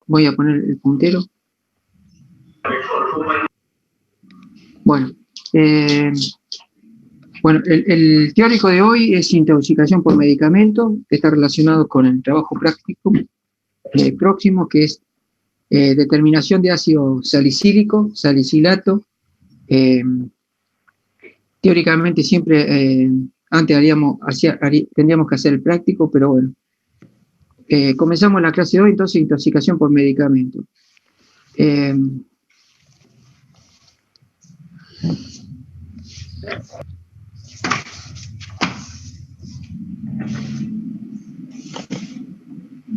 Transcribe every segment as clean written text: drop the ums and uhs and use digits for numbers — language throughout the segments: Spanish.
voy a poner el puntero. Bueno, el teórico de hoy es intoxicación por medicamento, que está relacionado con el trabajo práctico próximo, que es determinación de ácido salicílico, salicilato. Teóricamente siempre, antes tendríamos que hacer el práctico, pero bueno. Comenzamos la clase de hoy, entonces, intoxicación por medicamento.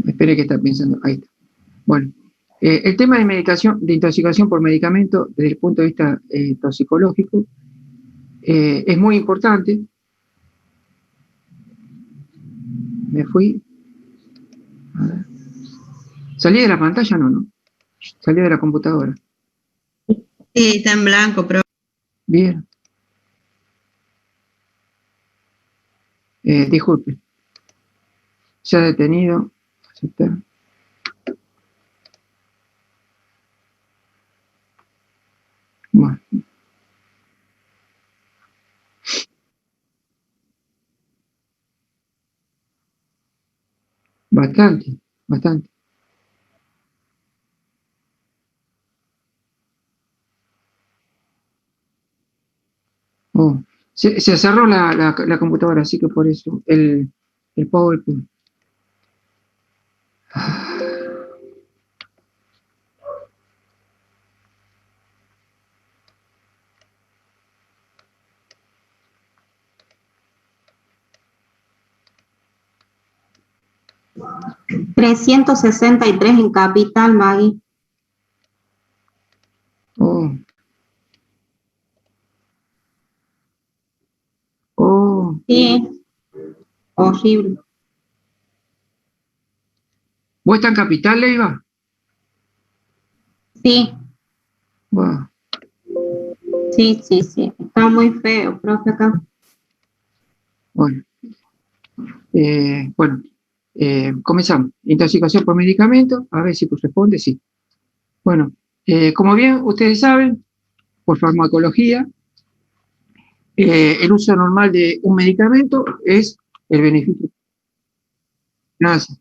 Espere que está pensando, ahí está. Bueno, el tema de intoxicación por medicamento, desde el punto de vista toxicológico, es muy importante. Me fui. A ver. ¿Salí de la pantalla? No. Salí de la computadora. Sí, está en blanco, pero... Bien. Disculpe. Se ha detenido. Aceptar. Bueno. Bastante. Oh. Se cerró la computadora, así que por eso el PowerPoint. 363 en Capital, Maggie. Oh. Sí, horrible. ¿Vos estás en Capital, Leiva? Sí. Wow. Sí. Está muy feo, profe, acá. Bueno. Comenzamos. Intoxicación por medicamento, a ver si corresponde, sí. Bueno, como bien ustedes saben, por farmacología, el uso normal de un medicamento es el beneficio. Gracias.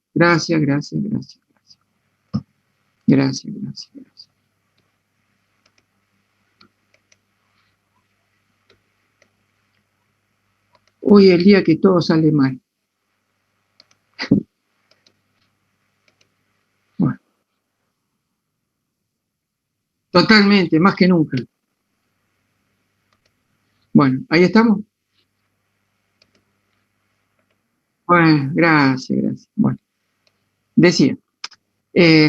Hoy es el día que todo sale mal. Bueno. Totalmente, más que nunca. Bueno, ahí estamos. Bueno, gracias. Bueno, decía,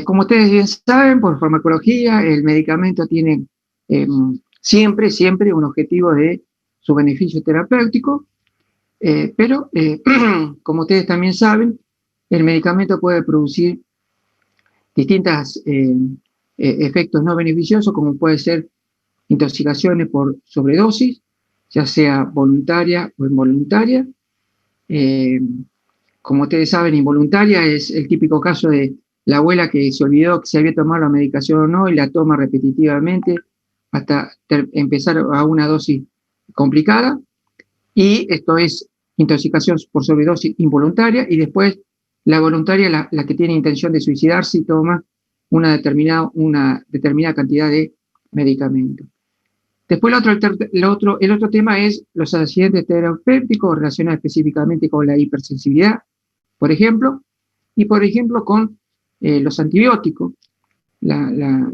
como ustedes bien saben, por farmacología, el medicamento tiene siempre un objetivo de su beneficio terapéutico, pero como ustedes también saben, el medicamento puede producir distintos efectos no beneficiosos, como puede ser intoxicaciones por sobredosis, ya sea voluntaria o involuntaria. Como ustedes saben, involuntaria es el típico caso de la abuela que se olvidó que se había tomado la medicación o no y la toma repetitivamente hasta empezar a una dosis complicada. Y esto es intoxicación por sobredosis involuntaria. Y después la voluntaria, la que tiene intención de suicidarse y toma una determinada cantidad de medicamento. Después el otro tema es los accidentes terapéuticos relacionados específicamente con la hipersensibilidad, por ejemplo, y por ejemplo con los antibióticos, la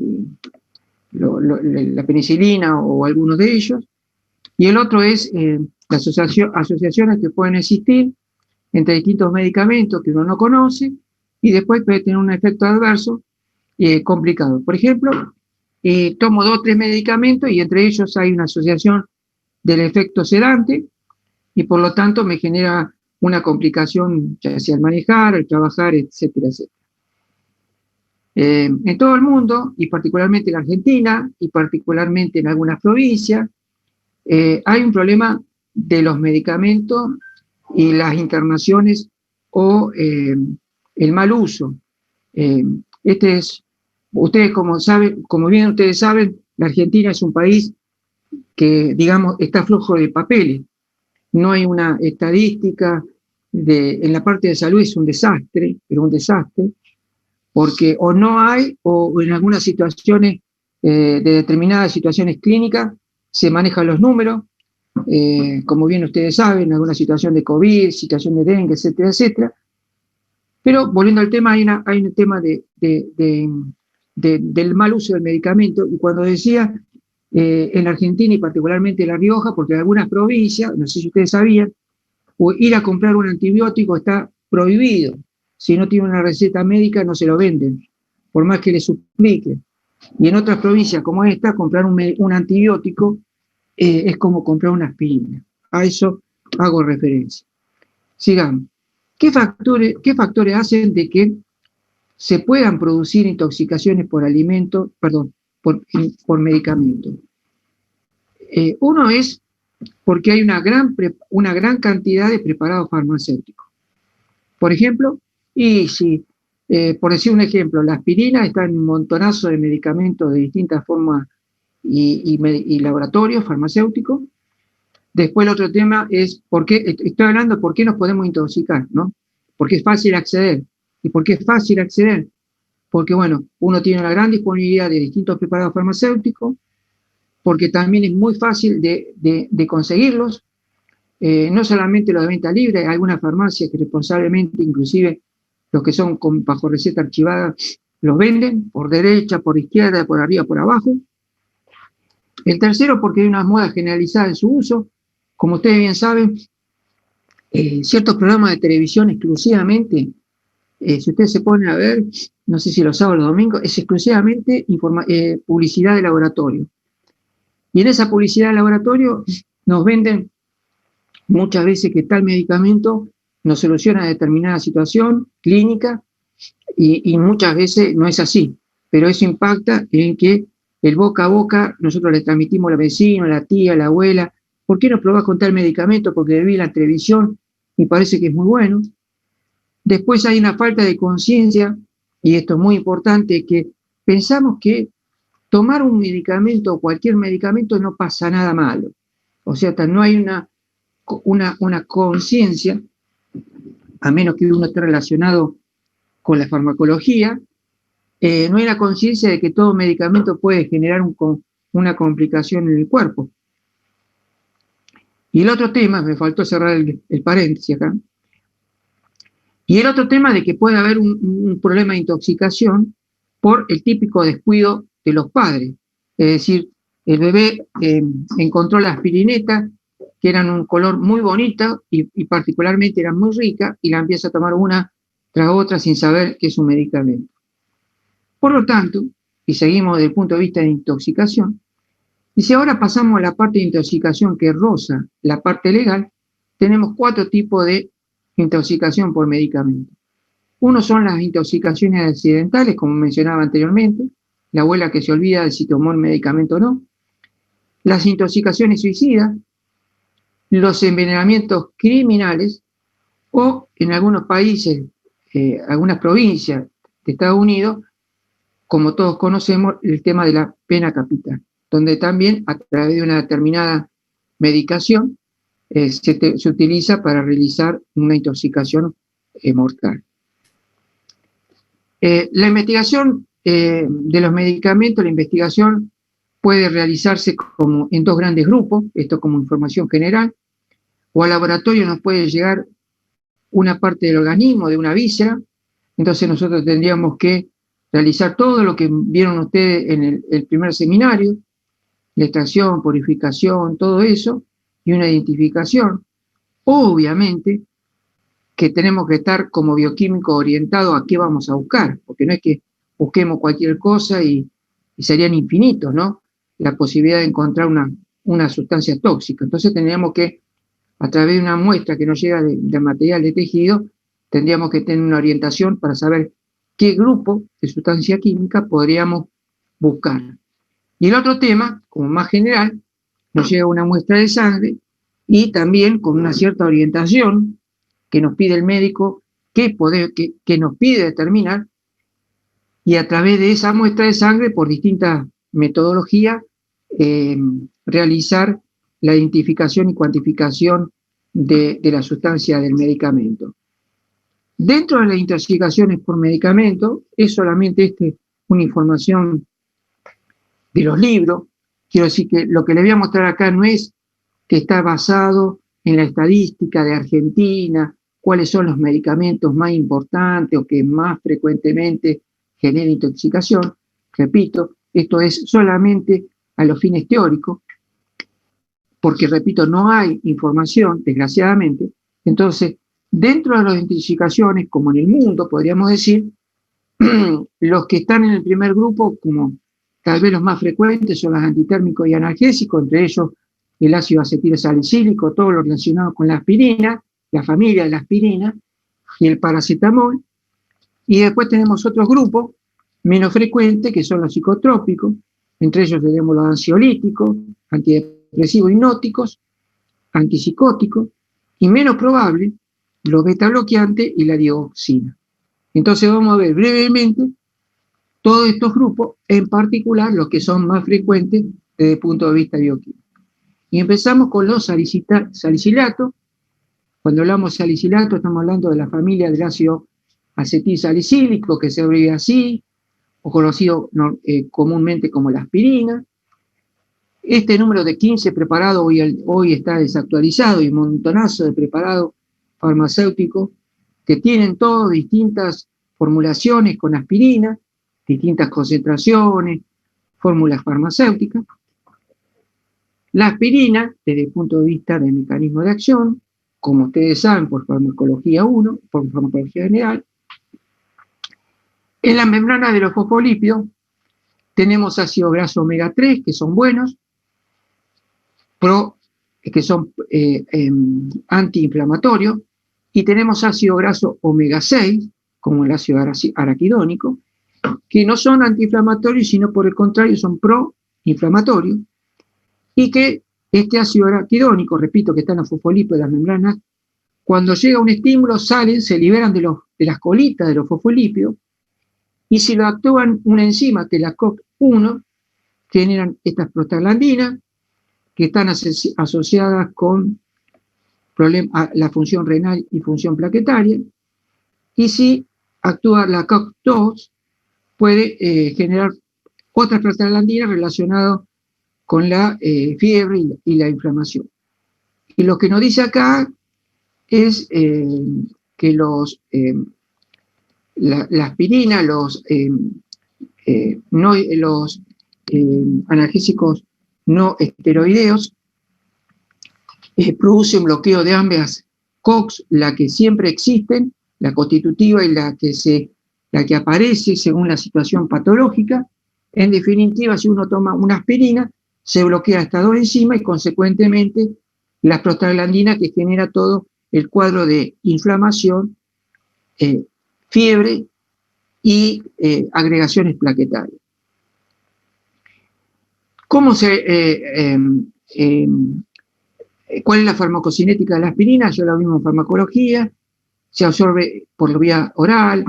penicilina o algunos de ellos, y el otro es las asociaciones que pueden existir entre distintos medicamentos que uno no conoce y después puede tener un efecto adverso complicado. Por ejemplo, tomo 2 o 3 medicamentos y entre ellos hay una asociación del efecto sedante y por lo tanto me genera una complicación, ya sea al manejar, al trabajar, etcétera. En todo el mundo, y particularmente en Argentina, y particularmente en algunas provincias, hay un problema de los medicamentos y las internaciones o el mal uso. Este es Ustedes, como bien ustedes saben, la Argentina es un país que, digamos, está flojo de papeles. No hay una estadística en la parte de salud, es un desastre, pero un desastre, porque o no hay, o en algunas situaciones, de determinadas situaciones clínicas, se manejan los números, como bien ustedes saben, en alguna situación de COVID, situación de dengue, etcétera, etcétera. Pero volviendo al tema, hay un tema del mal uso del medicamento, y cuando decía en la Argentina y particularmente en La Rioja, porque en algunas provincias, no sé si ustedes sabían, ir a comprar un antibiótico está prohibido. Si no tiene una receta médica, no se lo venden, por más que le suplique. Y en otras provincias como esta, comprar un antibiótico es como comprar una aspirina. A eso hago referencia. Sigamos. ¿Qué factores hacen de que se puedan producir intoxicaciones por alimentos, perdón, por medicamentos? Uno es porque hay una gran cantidad de preparados farmacéuticos. Por ejemplo, por decir un ejemplo, la aspirina está en un montonazo de medicamentos de distintas formas y laboratorios farmacéuticos. Después el otro tema es, estoy hablando de por qué nos podemos intoxicar, ¿no? Porque es fácil acceder. ¿Y por qué es fácil acceder? Porque, bueno, uno tiene una gran disponibilidad de distintos preparados farmacéuticos, porque también es muy fácil de conseguirlos, no solamente los de venta libre, hay algunas farmacias que responsablemente, inclusive los que son bajo receta archivada, los venden por derecha, por izquierda, por arriba, por abajo. El tercero, porque hay una moda generalizada en su uso. Como ustedes bien saben, ciertos programas de televisión exclusivamente, si ustedes se ponen a ver, no sé si los sábados o los domingos, es exclusivamente publicidad de laboratorio. Y en esa publicidad de laboratorio nos venden muchas veces que tal medicamento nos soluciona determinada situación clínica y muchas veces no es así, pero eso impacta en que el boca a boca nosotros le transmitimos a la vecina, a la tía, a la abuela, ¿por qué no probás con tal medicamento? Porque vi la televisión y parece que es muy bueno. Después hay una falta de conciencia, y esto es muy importante, que pensamos que tomar un medicamento o cualquier medicamento no pasa nada malo. O sea, no hay una conciencia, a menos que uno esté relacionado con la farmacología, no hay una conciencia de que todo medicamento puede generar una complicación en el cuerpo. Y el otro tema, me faltó cerrar el paréntesis acá, y el otro tema de que puede haber un problema de intoxicación por el típico descuido de los padres. Es decir, el bebé encontró la aspirineta, que eran un color muy bonito y particularmente eran muy ricas, y la empieza a tomar una tras otra sin saber que es un medicamento. Por lo tanto, y seguimos desde el punto de vista de intoxicación, y si ahora pasamos a la parte de intoxicación que roza la parte legal, tenemos 4 tipos de intoxicación por medicamento. Uno son las intoxicaciones accidentales, como mencionaba anteriormente, la abuela que se olvida de si tomó el medicamento o no. Las intoxicaciones suicidas, los envenenamientos criminales, o en algunos países, algunas provincias de Estados Unidos, como todos conocemos, el tema de la pena capital, donde también a través de una determinada medicación se utiliza para realizar una intoxicación mortal. La investigación de los medicamentos, la investigación puede realizarse como en 2 grandes grupos, esto como información general, o al laboratorio nos puede llegar una parte del organismo, de una víscera, entonces nosotros tendríamos que realizar todo lo que vieron ustedes en el primer seminario, la extracción, purificación, todo eso, y una identificación. Obviamente que tenemos que estar como bioquímicos orientados a qué vamos a buscar, porque no es que busquemos cualquier cosa y serían infinitos, ¿no? La posibilidad de encontrar una sustancia tóxica. Entonces tendríamos que, a través de una muestra que nos llega de material de tejido, tendríamos que tener una orientación para saber qué grupo de sustancia química podríamos buscar. Y el otro tema, como más general, nos llega una muestra de sangre y también con una cierta orientación que nos pide el médico, que nos pide determinar y a través de esa muestra de sangre, por distintas metodologías, realizar la identificación y cuantificación de la sustancia del medicamento. Dentro de las intoxicaciones por medicamento, es solamente una información de los libros. Quiero decir que lo que les voy a mostrar acá no es que está basado en la estadística de Argentina, cuáles son los medicamentos más importantes o que más frecuentemente generan intoxicación. Repito, esto es solamente a los fines teóricos, porque, repito, no hay información, desgraciadamente. Entonces, dentro de las intoxicaciones, como en el mundo, podríamos decir, los que están en el primer grupo, como tal vez los más frecuentes, son los antitérmicos y analgésicos, entre ellos el ácido acetilsalicílico, todo lo relacionado con la aspirina, la familia de la aspirina, y el paracetamol. Y después tenemos otros grupos menos frecuentes, que son los psicotrópicos, entre ellos tenemos los ansiolíticos, antidepresivos hipnóticos, antipsicóticos, y menos probable, los beta-bloqueantes y la dioxina. Entonces vamos a ver brevemente todos estos grupos, en particular los que son más frecuentes desde el punto de vista bioquímico. Y empezamos con los salicilatos. Cuando hablamos de salicilato, estamos hablando de la familia del ácido acetilsalicílico, que se abrevia así, o conocido comúnmente como la aspirina. Este número de 15 preparados hoy está desactualizado, y un montonazo de preparados farmacéuticos que tienen todas distintas formulaciones con aspirina, distintas concentraciones, fórmulas farmacéuticas. La aspirina, desde el punto de vista del mecanismo de acción, como ustedes saben, por farmacología 1, por farmacología general, en la membrana de los fosfolípidos tenemos ácido graso omega 3, que son buenos, que son antiinflamatorios, y tenemos ácido graso omega 6, como el ácido araquidónico, que no son antiinflamatorios, sino por el contrario son proinflamatorios, y que este ácido araquidónico, repito, que está en los fosfolípidos de las membranas, cuando llega un estímulo salen, se liberan de las colitas de los fosfolípidos, y si lo actúan una enzima, que es la COX-1, generan estas prostaglandinas, que están asociadas con la función renal y función plaquetaria, y si actúa la COX-2, puede generar otras prostaglandinas relacionadas con la fiebre y la inflamación. Y lo que nos dice acá es que la aspirina, los analgésicos no esteroideos, produce un bloqueo de ambas COX, la que siempre existen, la constitutiva y la que aparece según la situación patológica. En definitiva, si uno toma una aspirina, se bloquea estas dos enzimas y consecuentemente la prostaglandina, que genera todo el cuadro de inflamación, fiebre y agregaciones plaquetarias. ¿Cuál es la farmacocinética de la aspirina? Yo la misma farmacología, se absorbe por vía oral,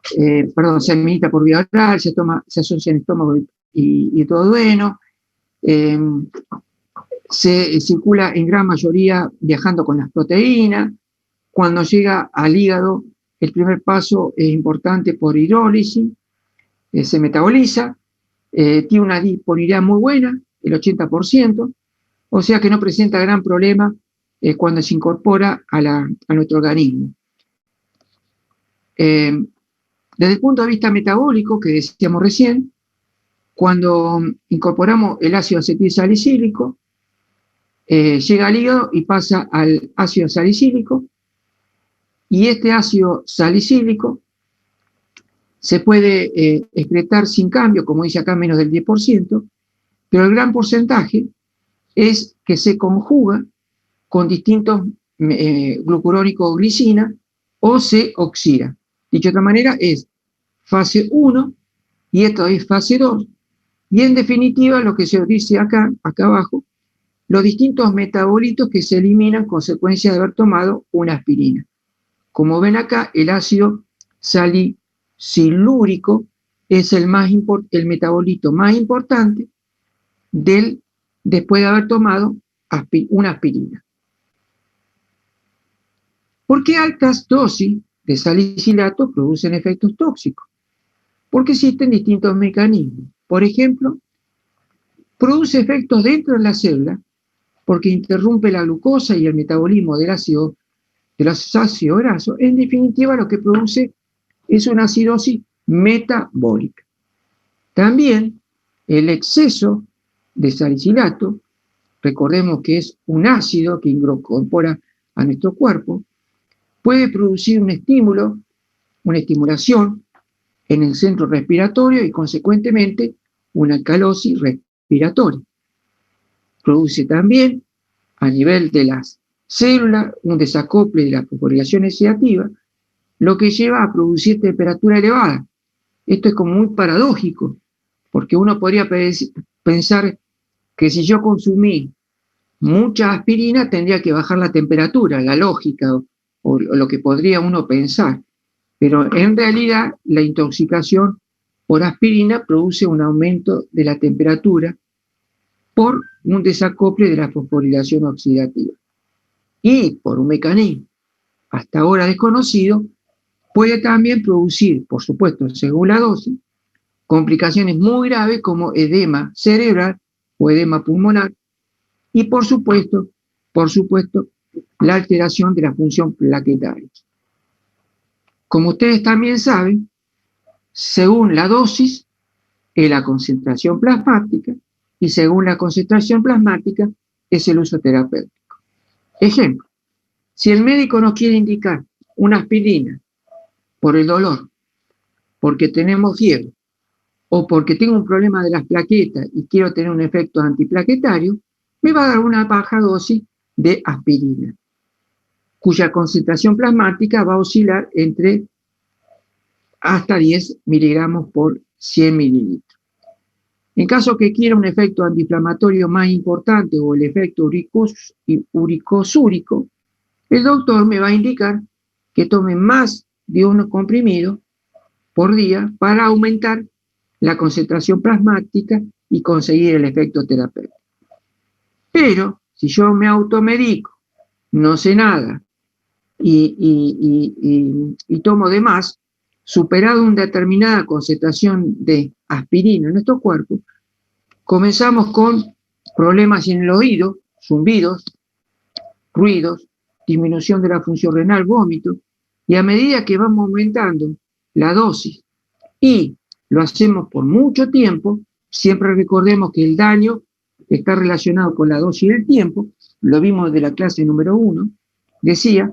se administra por vía oral, se asocia en el estómago y todo duodeno, se circula en gran mayoría viajando con las proteínas. Cuando llega al hígado, el primer paso es importante por hidrólisis, se metaboliza, tiene una disponibilidad muy buena, el 80%, o sea que no presenta gran problema cuando se incorpora a nuestro organismo. Desde el punto de vista metabólico, que decíamos recién, cuando incorporamos el ácido acetilsalicílico, llega al hígado y pasa al ácido salicílico, y este ácido salicílico se puede excretar sin cambio, como dice acá, menos del 10%, pero el gran porcentaje es que se conjuga con distintos glucurónicos o glicina, o se oxida. Dicho de otra manera, es fase 1 y esto es fase 2. Y en definitiva, lo que se dice acá abajo, los distintos metabolitos que se eliminan consecuencia de haber tomado una aspirina. Como ven acá, el ácido salicilúrico es el metabolito más importante después de haber tomado una aspirina. ¿Por qué altas dosis de salicilato producen efectos tóxicos? Porque existen distintos mecanismos. Por ejemplo, produce efectos dentro de la célula porque interrumpe la glucosa y el metabolismo de los ácidos grasos. En definitiva, lo que produce es una acidosis metabólica. También el exceso de salicilato, recordemos que es un ácido que incorpora a nuestro cuerpo, puede producir un estímulo, una estimulación en el centro respiratorio y consecuentemente una alcalosis respiratoria. Produce también a nivel de las células un desacople de la fosforilación oxidativa, lo que lleva a producir temperatura elevada. Esto es como muy paradójico, porque uno podría pensar que si yo consumí mucha aspirina tendría que bajar la temperatura, la lógica o lo que podría uno pensar. Pero en realidad la intoxicación por aspirina produce un aumento de la temperatura por un desacople de la fosforilación oxidativa. Y por un mecanismo hasta ahora desconocido, puede también producir, por supuesto, según la dosis, complicaciones muy graves como edema cerebral o edema pulmonar y, por supuesto, la alteración de la función plaquetaria. Como ustedes también saben, según la dosis es la concentración plasmática y según la concentración plasmática es el uso terapéutico. Ejemplo, si el médico nos quiere indicar una aspirina por el dolor, porque tenemos fiebre, o porque tengo un problema de las plaquetas y quiero tener un efecto antiplaquetario, me va a dar una baja dosis de aspirina, cuya concentración plasmática va a oscilar entre hasta 10 miligramos por 100 mililitros. En caso que quiera un efecto antiinflamatorio más importante o el efecto uricosúrico, el doctor me va a indicar que tome más de un comprimido por día para aumentar la concentración plasmática y conseguir el efecto terapéutico. Pero si yo me automedico, no sé nada y tomo de más, superado una determinada concentración de aspirina en nuestro cuerpo, comenzamos con problemas en el oído, zumbidos, ruidos, disminución de la función renal, vómito, y a medida que vamos aumentando la dosis y lo hacemos por mucho tiempo, siempre recordemos que el daño está relacionado con la dosis y el tiempo, lo vimos de la clase número 1, decía,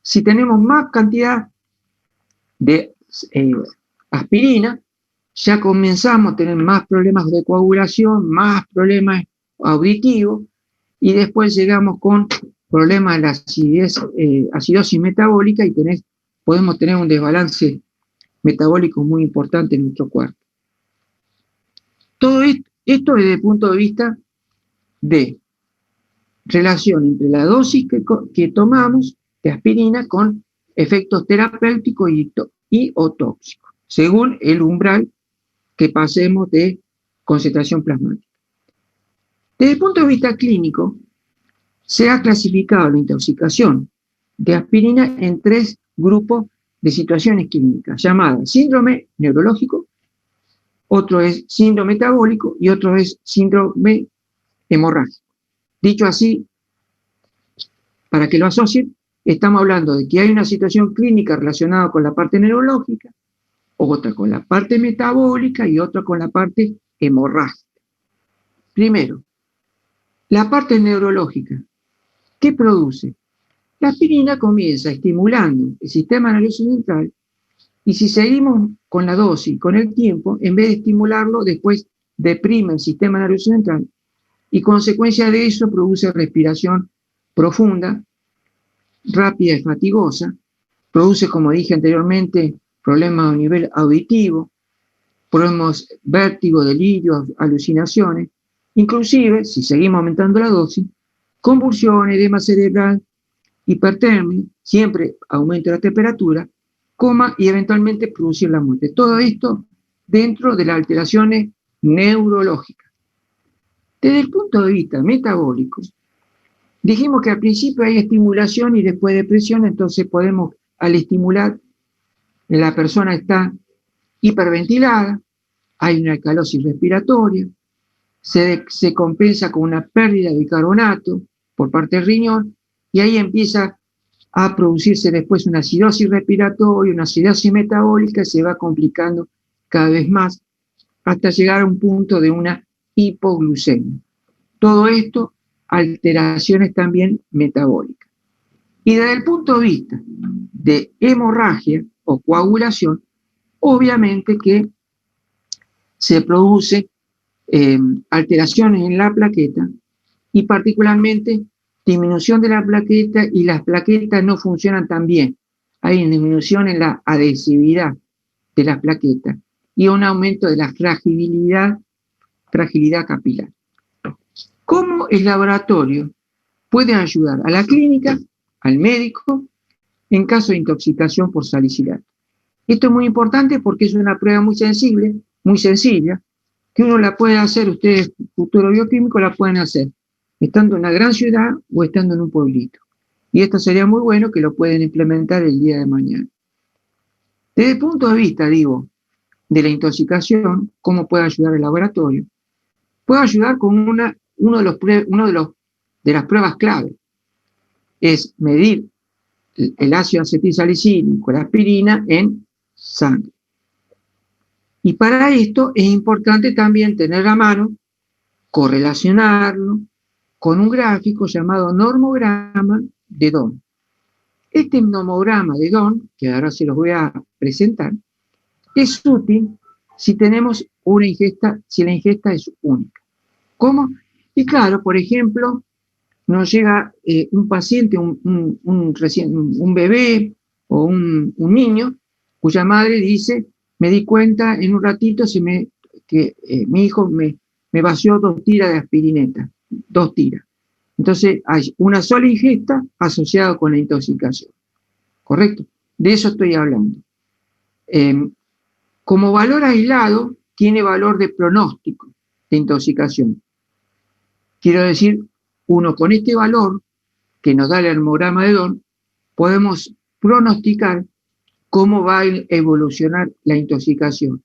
si tenemos más cantidad de aspirina, ya comenzamos a tener más problemas de coagulación, más problemas auditivos, y después llegamos con problemas de la acidosis metabólica y podemos tener un desbalance metabólico muy importante en nuestro cuerpo. Todo esto desde el punto de vista de relación entre la dosis que tomamos de aspirina con efectos terapéuticos y o tóxicos, según el umbral que pasemos de concentración plasmática. Desde el punto de vista clínico, se ha clasificado la intoxicación de aspirina en 3 grupos de situaciones clínicas, llamadas síndrome neurológico, otro es síndrome metabólico y otro es síndrome hemorrágico. Dicho así, para que lo asocien, estamos hablando de que hay una situación clínica relacionada con la parte neurológica, otra con la parte metabólica y otra con la parte hemorrágica. Primero, la parte neurológica. ¿Qué produce? La aspirina comienza estimulando el sistema nervioso central y si seguimos con la dosis, con el tiempo, en vez de estimularlo, después deprime el sistema nervioso central y consecuencia de eso produce respiración profunda, rápida y fatigosa, produce, como dije anteriormente, problemas a nivel auditivo, problemas vértigo, delirio, alucinaciones, inclusive, si seguimos aumentando la dosis, convulsiones, edema cerebral, hipertermia, siempre aumento de la temperatura, coma y eventualmente producir la muerte. Todo esto dentro de las alteraciones neurológicas. Desde el punto de vista metabólico, dijimos que al principio hay estimulación y después depresión, entonces podemos, al estimular, la persona está hiperventilada, hay una alcalosis respiratoria, se compensa con una pérdida de bicarbonato por parte del riñón, y ahí empieza a producirse después una acidosis respiratoria, una acidosis metabólica, se va complicando cada vez más hasta llegar a un punto de una hipoglucemia. Todo esto, alteraciones también metabólicas. Y desde el punto de vista de hemorragia o coagulación, obviamente que se produce alteraciones en la plaqueta y particularmente disminución de la plaqueta, y las plaquetas no funcionan tan bien. Hay una disminución en la adhesividad de las plaquetas y un aumento de la fragilidad capilar. ¿Cómo el laboratorio puede ayudar a la clínica, al médico, en caso de intoxicación por salicilato? Esto es muy importante porque es una prueba muy sensible, muy sencilla, que uno la puede hacer, ustedes, futuro bioquímico, la pueden hacer estando en una gran ciudad o estando en un pueblito. Y esto sería muy bueno que lo pueden implementar el día de mañana. Desde el punto de vista, digo, de la intoxicación, ¿cómo puede ayudar el laboratorio? Puede ayudar con una de las pruebas clave, es medir el ácido acetilsalicílico, la aspirina, en sangre. Y para esto es importante también tener a mano, correlacionarlo con un gráfico llamado normograma de Don. Este normograma de Don, que ahora se los voy a presentar, es útil si tenemos una ingesta, si la ingesta es única. ¿Cómo? Y claro, por ejemplo, nos llega un paciente, un bebé o un niño, cuya madre dice, me di cuenta en un ratito que mi hijo me vació 2 tiras de aspirineta, 2 tiras. Entonces hay una sola ingesta asociada con la intoxicación. ¿Correcto? De eso estoy hablando. Como valor aislado, tiene valor de pronóstico de intoxicación. Quiero decir, uno con este valor que nos da el hemograma de Don, podemos pronosticar cómo va a evolucionar la intoxicación.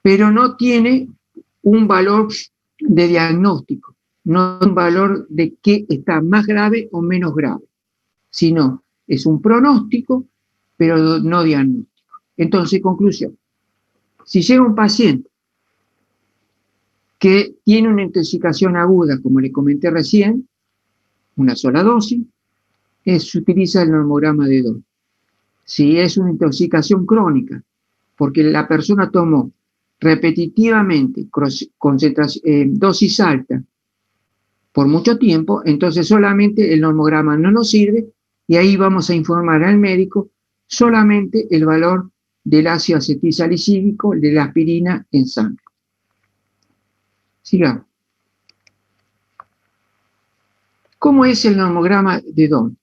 Pero no tiene un valor de diagnóstico, no un valor de qué está más grave o menos grave, sino es un pronóstico, pero no diagnóstico. Entonces, conclusión, si llega un paciente que tiene una intoxicación aguda, como le comenté recién, una sola dosis, se utiliza el normograma de Don. Si es una intoxicación crónica, porque la persona tomó repetitivamente dosis alta por mucho tiempo, entonces solamente el normograma no nos sirve y ahí vamos a informar al médico solamente el valor del ácido acetilsalicílico, de la aspirina en sangre. Sigamos. ¿Cómo es el normograma de Don?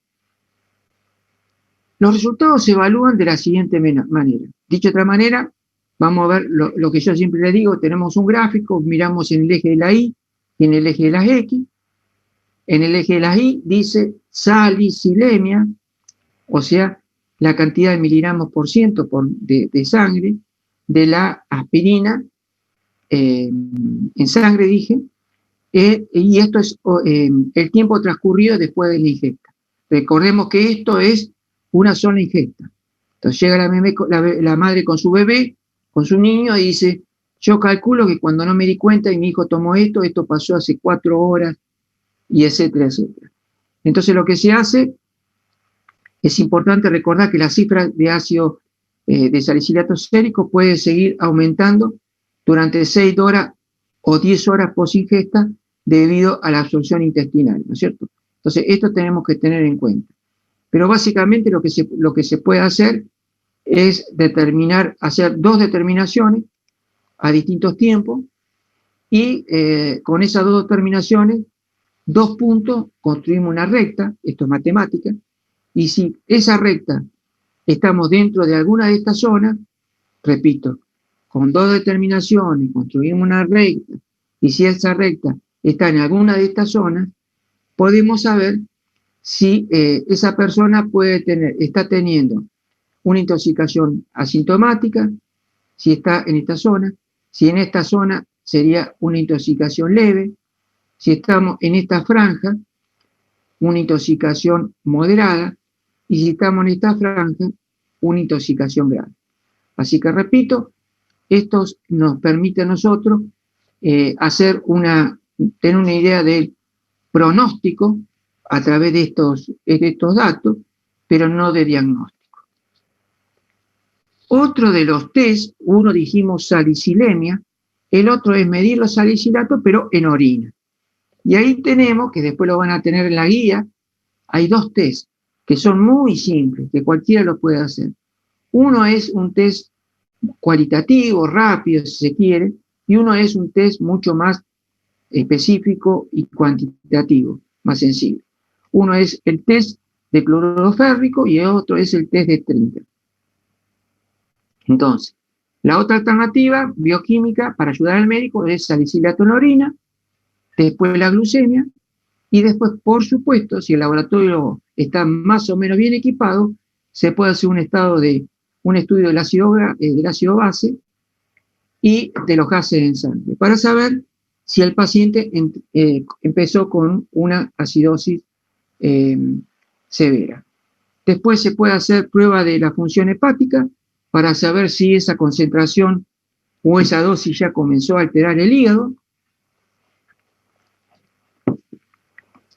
Los resultados se evalúan de la siguiente manera. Dicho de otra manera, vamos a ver lo que yo siempre le digo, tenemos un gráfico, miramos en el eje de la Y y en el eje de las X. En el eje de las Y dice salicilemia, o sea, la cantidad de miligramos por ciento de sangre de la aspirina en sangre, dije, y esto es el tiempo transcurrido después de la ingesta. Recordemos que esto es una sola ingesta. Entonces llega la madre con su bebé, con su niño, y dice, yo calculo que cuando no me di cuenta y mi hijo tomó esto pasó hace 4 horas, y etcétera, etcétera. Entonces lo que se hace, es importante recordar que la cifra de ácido de salicilato sérico puede seguir aumentando durante 6 horas o 10 horas post ingesta debido a la absorción intestinal, ¿no es cierto? Entonces esto tenemos que tener en cuenta. Pero básicamente lo que se puede hacer es hacer 2 determinaciones a distintos tiempos y con esas 2 determinaciones, 2 puntos, construimos una recta, esto es matemática, y si esa recta estamos dentro de alguna de estas zonas, repito, con dos determinaciones, construimos una recta, y si esa recta está en alguna de estas zonas, podemos saber si esa persona está teniendo una intoxicación asintomática, si está en esta zona, si en esta zona sería una intoxicación leve, si estamos en esta franja, una intoxicación moderada, y si estamos en esta franja, una intoxicación grave. Así que repito, esto nos permite a nosotros tener una idea del pronóstico a través de estos datos, pero no de diagnóstico. Otro de los test, uno dijimos salicilemia, el otro es medir los salicilatos, pero en orina. Y ahí tenemos, que después lo van a tener en la guía, hay dos tests que son muy simples, que cualquiera lo puede hacer. Uno es un test cualitativo, rápido, si se quiere, y uno es un test mucho más específico y cuantitativo, más sensible. Uno es el test de cloruro férrico y el otro es el test de Trinker. Entonces, la otra alternativa bioquímica para ayudar al médico es salicilato en la orina, después la glucemia, y después, por supuesto, si el laboratorio está más o menos bien equipado, se puede hacer un estudio del ácido base y de los gases en sangre, para saber si el paciente empezó con una acidosis severa. Después se puede hacer prueba de la función hepática para saber si esa concentración o esa dosis ya comenzó a alterar el hígado.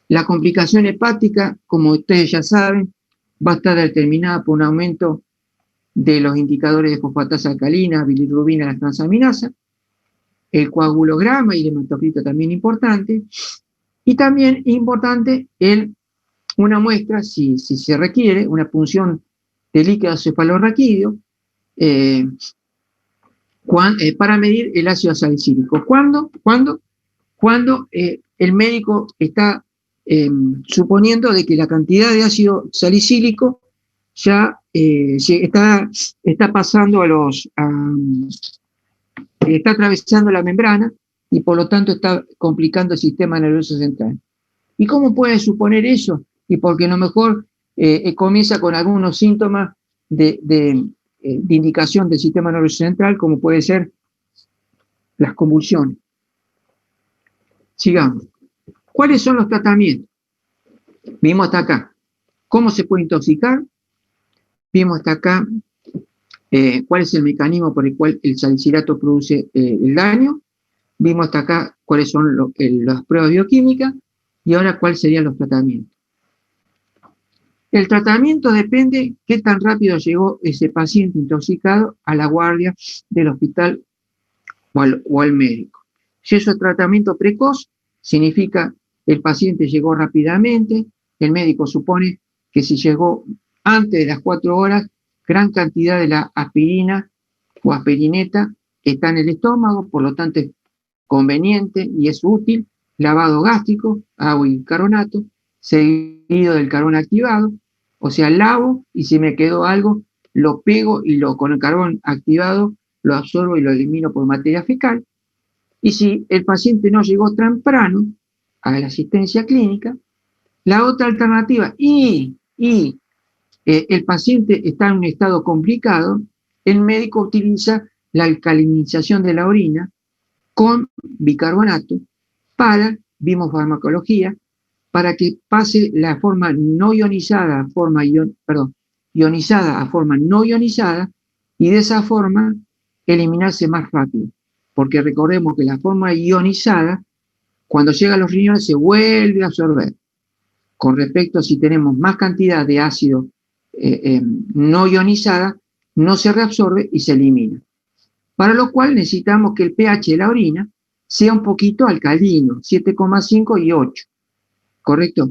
La complicación hepática, como ustedes ya saben, va a estar determinada por un aumento de los indicadores de fosfatasa alcalina, bilirrubina, las transaminasas, el coagulograma y el hematocrito también importante, y también importante una muestra, si se requiere, una punción de líquido cefalorraquídeo para medir el ácido salicílico. ¿Cuándo? Cuando el médico está suponiendo de que la cantidad de ácido salicílico ya está pasando está atravesando la membrana y por lo tanto está complicando el sistema nervioso central. ¿Y cómo puede suponer eso? Y porque a lo mejor comienza con algunos síntomas de indicación del sistema nervioso central, como puede ser las convulsiones. Sigamos. ¿Cuáles son los tratamientos? Vimos hasta acá cómo se puede intoxicar, vimos hasta acá cuál es el mecanismo por el cual el salicilato produce el daño, vimos hasta acá cuáles son las pruebas bioquímicas y ahora cuáles serían los tratamientos. El tratamiento depende qué tan rápido llegó ese paciente intoxicado a la guardia del hospital o al médico. Si eso es tratamiento precoz, significa el paciente llegó rápidamente, el médico supone que si llegó antes de las 4 horas, gran cantidad de la aspirina o aspirineta está en el estómago, por lo tanto es conveniente y es útil, lavado gástrico, agua y bicarbonato, seguido del carbón activado, o sea, lavo y si me quedó algo, lo pego y con el carbón activado lo absorbo y lo elimino por materia fecal. Y si el paciente no llegó temprano a la asistencia clínica, la otra alternativa, el paciente está en un estado complicado, el médico utiliza la alcalinización de la orina con bicarbonato vimos farmacología, para que pase la forma no ionizada a forma ionizada a forma no ionizada y de esa forma eliminarse más rápido. Porque recordemos que la forma ionizada, cuando llega a los riñones, se vuelve a absorber. Con respecto a si tenemos más cantidad de ácido no ionizada, no se reabsorbe y se elimina. Para lo cual necesitamos que el pH de la orina sea un poquito alcalino, 7,5 y 8. ¿Correcto?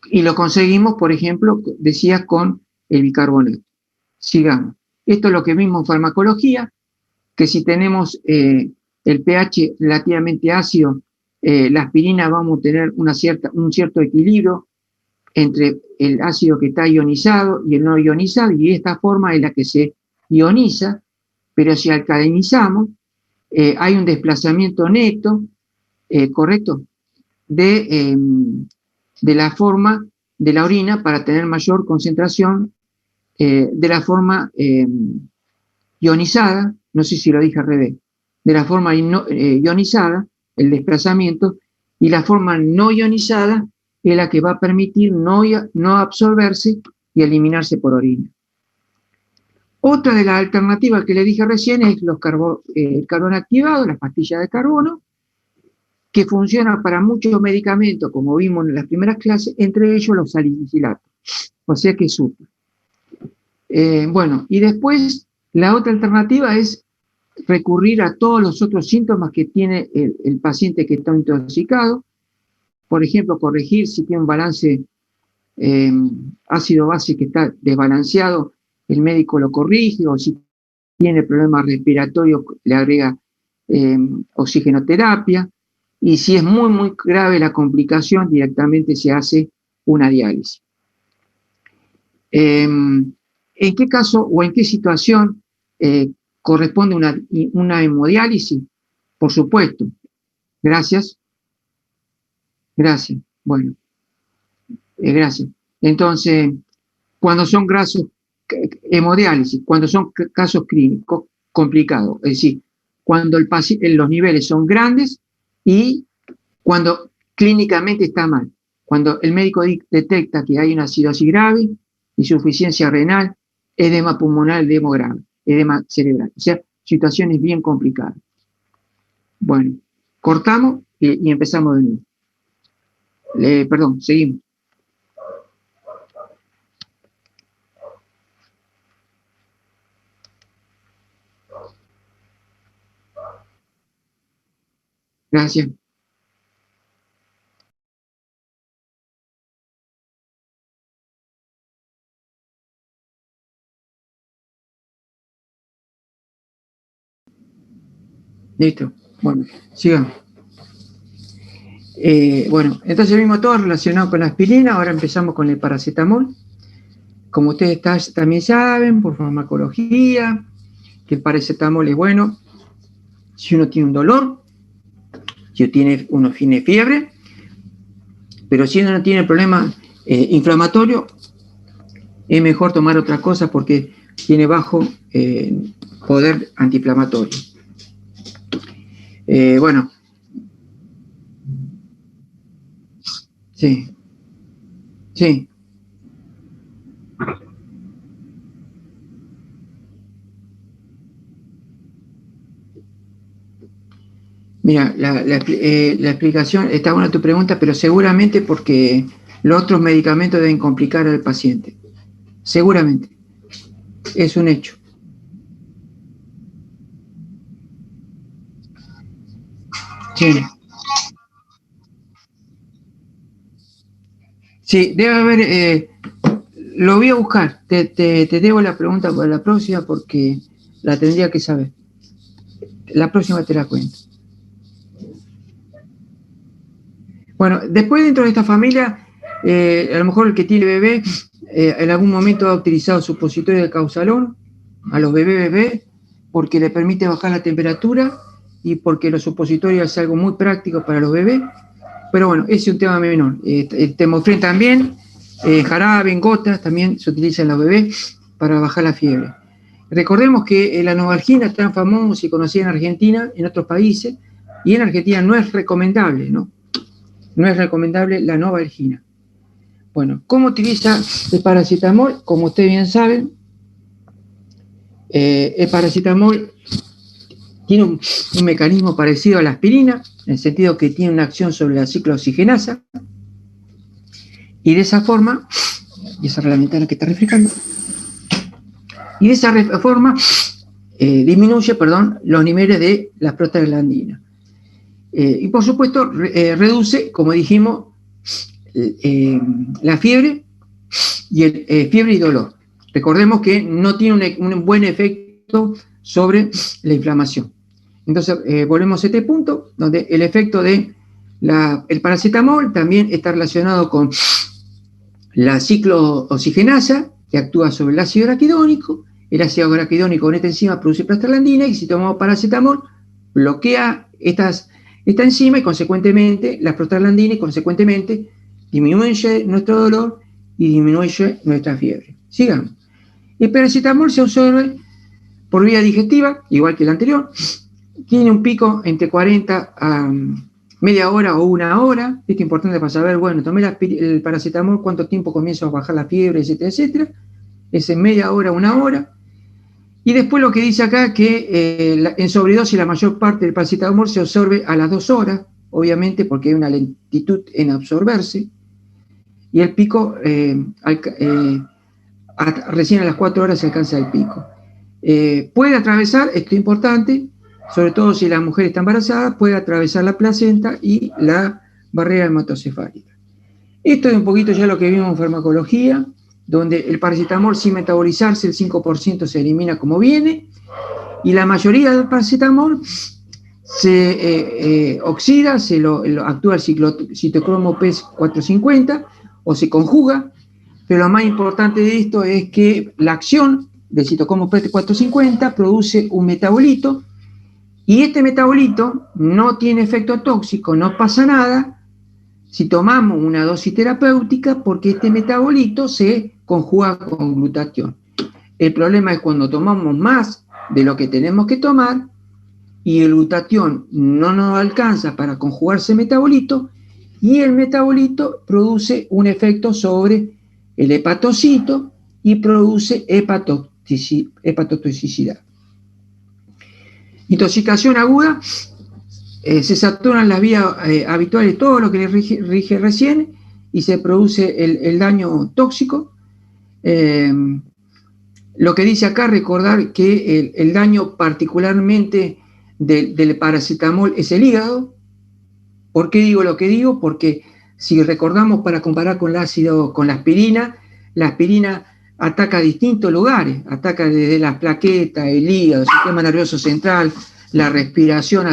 Y lo conseguimos, por ejemplo, decía, con el bicarbonato. Sigamos. Esto es lo que vimos en farmacología, que si tenemos el pH relativamente ácido, la aspirina vamos a tener un cierto equilibrio entre el ácido que está ionizado y el no ionizado, y esta forma es la que se ioniza, pero si alcalinizamos, hay un desplazamiento neto, ¿correcto?, de la forma de la orina para tener mayor concentración de la forma ionizada, no sé si lo dije al revés, de la forma ionizada, el desplazamiento, y la forma no ionizada es la que va a permitir no absorberse y eliminarse por orina. Otra de las alternativas que le dije recién es el carbón activado, las pastillas de carbono, que funcionan para muchos medicamentos, como vimos en las primeras clases, entre ellos los salicilatos, o sea que es útil. Bueno, y después la otra alternativa es recurrir a todos los otros síntomas que tiene el paciente que está intoxicado. Por ejemplo, corregir si tiene un balance ácido-base que está desbalanceado, el médico lo corrige, o si tiene problemas respiratorios le agrega oxigenoterapia, y si es muy, muy grave la complicación, directamente se hace una diálisis. ¿En qué caso o en qué situación corresponde una hemodiálisis? Por supuesto. Gracias. Gracias. Bueno, gracias. Entonces, cuando son hemodiálisis, cuando son casos clínicos complicados, es decir, cuando los niveles son grandes y cuando clínicamente está mal, cuando el médico detecta que hay una acidosis grave, insuficiencia renal, edema pulmonar, edema grave, edema cerebral, o sea, situaciones bien complicadas. Bueno, cortamos y empezamos de nuevo. Perdón, seguimos. Gracias. Listo. Bueno, sigamos. Bueno, entonces vimos todo relacionado con la aspirina. Ahora empezamos con el paracetamol. Como ustedes también saben, por farmacología, que el paracetamol es bueno si uno tiene un dolor, si uno tiene fiebre, pero si uno no tiene problema inflamatorio, es mejor tomar otra cosa porque tiene bajo poder antiinflamatorio. Bueno. Sí. Sí. Mira, la explicación, está buena tu pregunta, pero seguramente porque los otros medicamentos deben complicar al paciente. Seguramente. Es un hecho. Sí. Sí, debe haber, lo voy a buscar, te debo la pregunta para la próxima porque la tendría que saber. La próxima te la cuento. Bueno, después dentro de esta familia, a lo mejor el que tiene bebé, en algún momento ha utilizado supositorio de Causalón a los bebés porque le permite bajar la temperatura y porque los supositorios es algo muy práctico para los bebés. Pero bueno, ese es un tema menor. El Temofren también, jarabe en gotas, también se utiliza en los bebés para bajar la fiebre. Recordemos que la Novalgina es tan famosa y conocida en Argentina, en otros países, y en Argentina no es recomendable, ¿no? No es recomendable la Novalgina. Bueno, ¿cómo utiliza el paracetamol? Como ustedes bien saben, el paracetamol tiene un mecanismo parecido a la aspirina, en el sentido que tiene una acción sobre la ciclooxigenasa, y de esa forma, y esa es la ventana que está reflejando, y de esa forma disminuye, los niveles de las prostaglandinas. Y por supuesto, reduce, como dijimos, la fiebre y fiebre y dolor. Recordemos que no tiene un buen efecto sobre la inflamación. Entonces, volvemos a este punto, donde el efecto del paracetamol también está relacionado con la ciclooxigenasa, que actúa sobre el ácido araquidónico. El ácido araquidónico con esta enzima produce prostaglandina, y si tomamos paracetamol, bloquea esta enzima y consecuentemente la prostaglandina, y consecuentemente disminuye nuestro dolor y disminuye nuestra fiebre. Sigamos. El paracetamol se absorbe por vía digestiva, igual que el anterior. Tiene un pico entre 40 a media hora o una hora. Esto es importante para saber, bueno, tomé el paracetamol, cuánto tiempo comienzo a bajar la fiebre, etcétera, etcétera. Es en media hora, una hora. Y después lo que dice acá, que en sobredosis la mayor parte del paracetamol se absorbe a las 2 horas, obviamente porque hay una lentitud en absorberse. Y el pico, recién a las 4 horas se alcanza el pico. Puede atravesar, esto es importante, sobre todo si la mujer está embarazada, puede atravesar la placenta y la barrera hematocefálica. Esto es un poquito ya lo que vimos en farmacología, donde el paracetamol, sin metabolizarse, el 5% se elimina como viene, y la mayoría del paracetamol se oxida, actúa el citocromo P450 o se conjuga, pero lo más importante de esto es que la acción del citocromo P450 produce un metabolito, y este metabolito no tiene efecto tóxico, no pasa nada si tomamos una dosis terapéutica, porque este metabolito se conjuga con glutatión. El problema es cuando tomamos más de lo que tenemos que tomar y el glutatión no nos alcanza para conjugarse metabolito, y el metabolito produce un efecto sobre el hepatocito y produce hepatotoxicidad. Intoxicación aguda, se saturan las vías habituales, todo lo que les dije recién, y se produce el daño tóxico. Lo que dice acá, recordar que el daño particularmente del paracetamol es el hígado. ¿Por qué digo lo que digo? Porque si recordamos, para comparar con el ácido, con la aspirina ataca distintos lugares, ataca desde las plaquetas, el hígado, el sistema nervioso central, la respiración,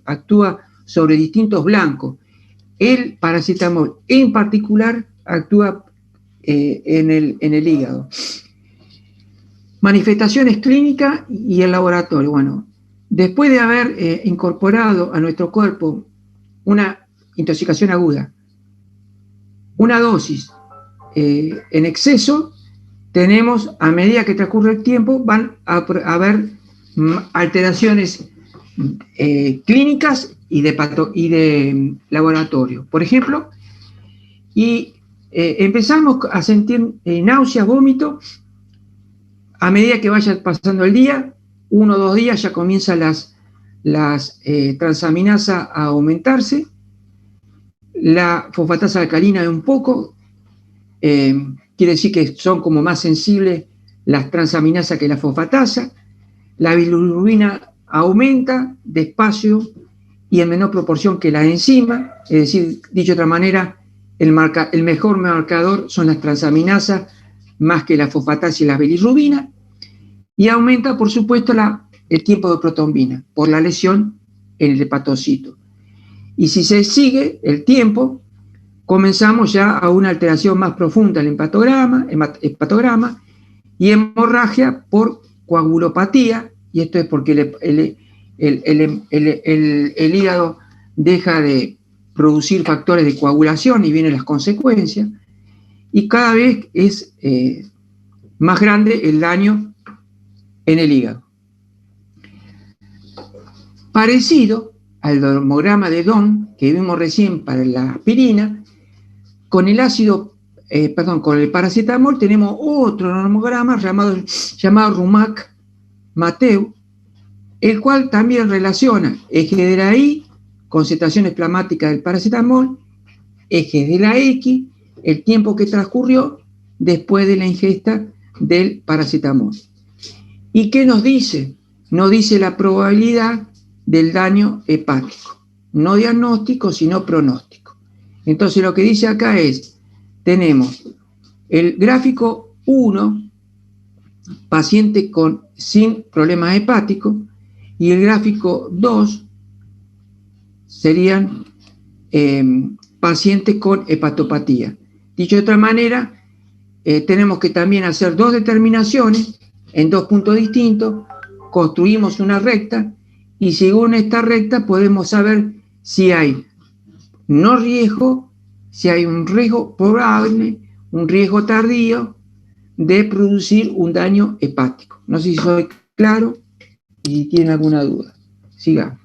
actúa sobre distintos blancos. El paracetamol en particular actúa en el hígado. Manifestaciones clínicas y el laboratorio. Bueno, después de haber incorporado a nuestro cuerpo una intoxicación aguda, una dosis en exceso, tenemos, a medida que transcurre el tiempo, van a haber alteraciones clínicas y de laboratorio. Por ejemplo, empezamos a sentir náuseas, vómito. A medida que vaya pasando el día, 1 o 2 días, ya comienzan las transaminasas a aumentarse. La fosfatasa alcalina un poco, quiere decir que son como más sensibles las transaminasas que la fosfatasa. La bilirrubina aumenta despacio y en menor proporción que la enzima, es decir, dicho de otra manera, el mejor marcador son las transaminasas más que la fosfatasa y la bilirrubina, y aumenta, por supuesto, el tiempo de protrombina por la lesión en el hepatocito. Y si se sigue el tiempo, comenzamos ya a una alteración más profunda del hepatograma y hemorragia por coagulopatía, y esto es porque el hígado deja de producir factores de coagulación y vienen las consecuencias, y cada vez es más grande el daño en el hígado. Parecido al normograma de Don que vimos recién para la aspirina, con con el paracetamol tenemos otro normograma llamado Rumac-Mateu, el cual también relaciona eje de la Y, concentración plasmática del paracetamol, eje de la X, el tiempo que transcurrió después de la ingesta del paracetamol. ¿Y qué nos dice? Nos dice la probabilidad del daño hepático, no diagnóstico, sino pronóstico. Entonces lo que dice acá es, tenemos el gráfico 1, paciente sin problemas hepáticos, y el gráfico 2 serían pacientes con hepatopatía. Dicho de otra manera, tenemos que también hacer dos determinaciones en dos puntos distintos, construimos una recta y según esta recta podemos saber si hay no riesgo, si hay un riesgo probable, un riesgo tardío de producir un daño hepático. No sé si soy claro y tienen alguna duda. Sigamos.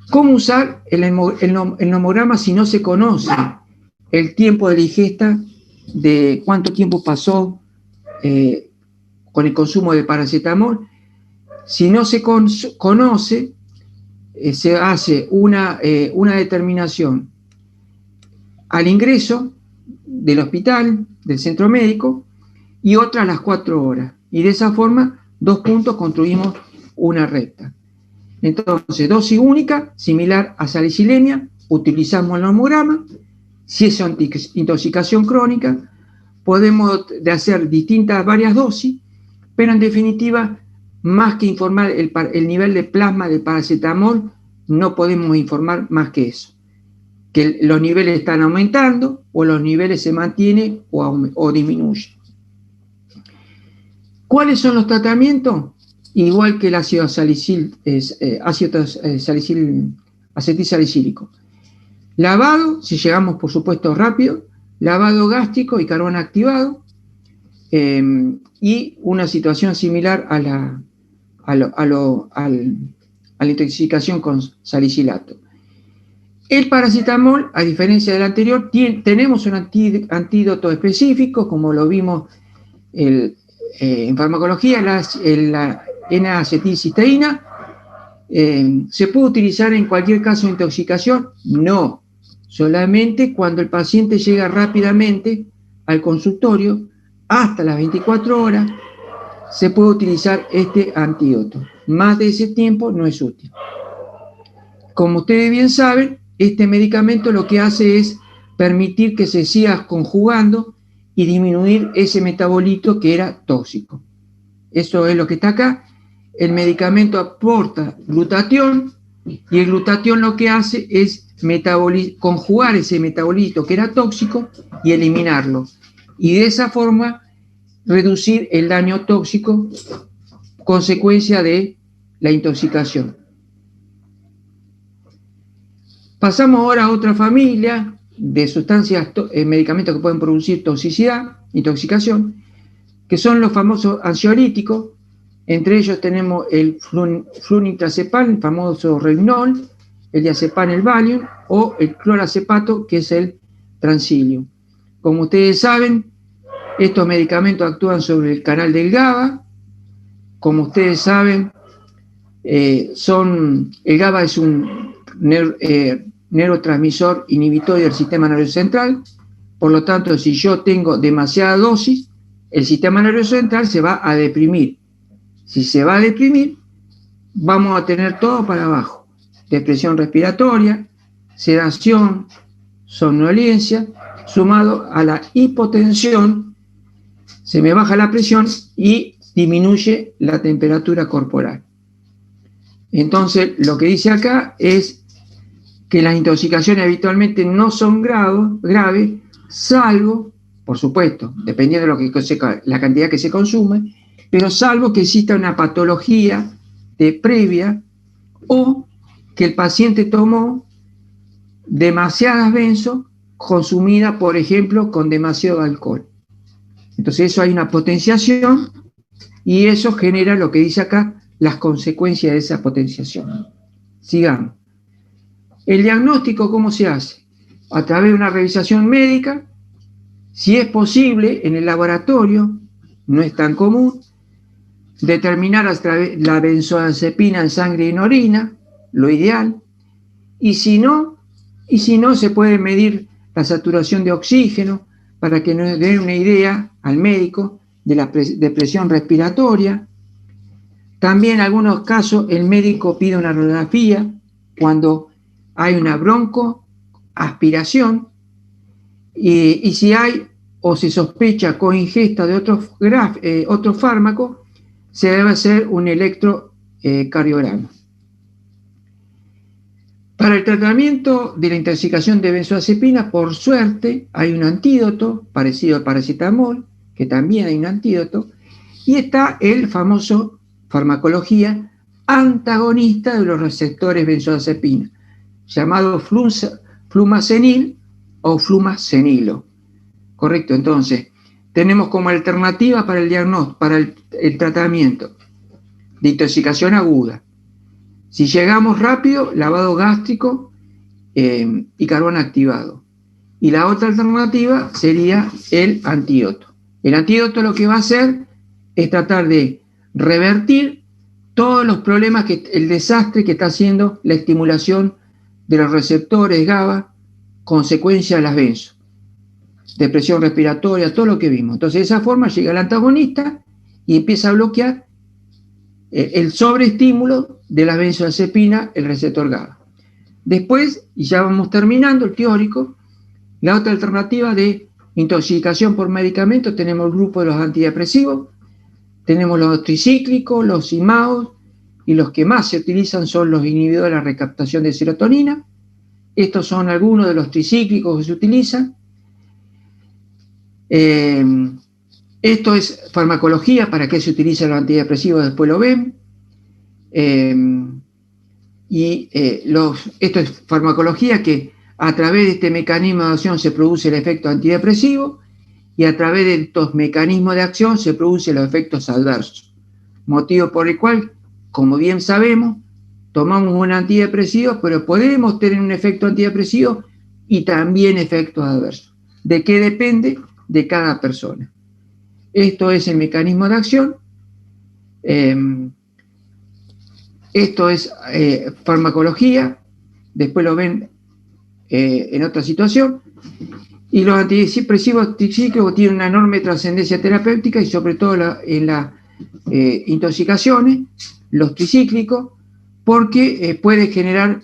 ¿Cómo usar el nomograma si no se conoce el tiempo de la ingesta, de cuánto tiempo pasó con el consumo de paracetamol? Si no se conoce, se hace una determinación al ingreso del hospital, del centro médico, y otra a las 4 horas. Y de esa forma, 2 puntos construimos una recta. Entonces, dosis única, similar a salicilemia, utilizamos el nomograma. Si es intoxicación crónica, podemos hacer varias dosis, pero en definitiva, más que informar el nivel de plasma de paracetamol, no podemos informar más que eso. Que los niveles están aumentando o los niveles se mantienen o disminuyen. ¿Cuáles son los tratamientos? Igual que el ácido acetilsalicílico. Lavado, si llegamos por supuesto rápido, lavado gástrico y carbón activado, y una situación similar a la intoxicación con salicilato. El paracetamol, a diferencia del anterior, tenemos un antídoto específico, como lo vimos en farmacología, la N-acetilcisteína. ¿Se puede utilizar en cualquier caso de intoxicación? No, solamente cuando el paciente llega rápidamente al consultorio, hasta las 24 horas, se puede utilizar este antídoto. Más de ese tiempo no es útil. Como ustedes bien saben, este medicamento lo que hace es permitir que se siga conjugando y disminuir ese metabolito que era tóxico. Eso es lo que está acá. El medicamento aporta glutatión y el glutatión lo que hace es conjugar ese metabolito que era tóxico y eliminarlo. Y de esa forma reducir el daño tóxico consecuencia de la intoxicación. Pasamos ahora a otra familia de sustancias, medicamentos que pueden producir toxicidad, intoxicación, que son los famosos ansiolíticos. Entre ellos tenemos el flunitrazepam, el famoso Revinol, el diazepam, el Valium, o el clorazepato, que es el Transilium. Como ustedes saben, estos medicamentos actúan sobre el canal del GABA. Como ustedes saben, el GABA es un neurotransmisor inhibitorio del sistema nervioso central. Por lo tanto, si yo tengo demasiada dosis, el sistema nervioso central se va a deprimir. Si se va a deprimir, vamos a tener todo para abajo. Depresión respiratoria, sedación, somnolencia, sumado a la hipotensión, se me baja la presión y disminuye la temperatura corporal. Entonces, lo que dice acá es que las intoxicaciones habitualmente no son graves, salvo, por supuesto, dependiendo de la cantidad que se consume, pero salvo que exista una patología previa o que el paciente tomó demasiadas benzo consumida, por ejemplo, con demasiado alcohol. Entonces eso hay una potenciación y eso genera lo que dice acá, las consecuencias de esa potenciación. Sigamos. El diagnóstico, ¿cómo se hace? A través de una revisación médica, si es posible en el laboratorio, no es tan común, determinar a través la benzodiazepina en sangre y en orina, lo ideal, y si no, se puede medir la saturación de oxígeno para que nos dé una idea al médico de la presión respiratoria. También en algunos casos el médico pide una radiografía cuando hay una broncoaspiración y si hay o se sospecha con ingesta de otro fármaco, se debe hacer un electrocardiograma. Para el tratamiento de la intoxicación de benzodiazepina, por suerte, hay un antídoto parecido al paracetamol, que también hay un antídoto, y está el famoso farmacología antagonista de los receptores benzodiazepina, llamado flumazenil o flumazenilo. Correcto, entonces, tenemos como alternativa para el diagnóstico, para el tratamiento de intoxicación aguda. Si llegamos rápido, lavado gástrico y carbón activado. Y la otra alternativa sería el antídoto. El antídoto lo que va a hacer es tratar de revertir todos los problemas, el desastre que está haciendo la estimulación de los receptores GABA, consecuencia de las benzo. Depresión respiratoria, todo lo que vimos. Entonces, de esa forma llega el antagonista y empieza a bloquear el sobreestímulo de la benzodiazepina, el receptor GABA. Después, y ya vamos terminando el teórico, la otra alternativa de intoxicación por medicamentos, tenemos el grupo de los antidepresivos, tenemos los tricíclicos, los IMAOs, y los que más se utilizan son los inhibidores de la recaptación de serotonina. Estos son algunos de los tricíclicos que se utilizan. Esto es farmacología, para qué se utilizan los antidepresivos, después lo ven. Esto es farmacología, que a través de este mecanismo de acción se produce el efecto antidepresivo y a través de estos mecanismos de acción se producen los efectos adversos. Motivo por el cual, como bien sabemos, tomamos un antidepresivo, pero podemos tener un efecto antidepresivo y también efectos adversos. ¿De qué depende? De cada persona. Esto es el mecanismo de acción. Esto es farmacología. Después lo ven en otra situación. Y los antidepresivos tricíclicos tienen una enorme trascendencia terapéutica y sobre todo en las intoxicaciones, los tricíclicos, porque puede generar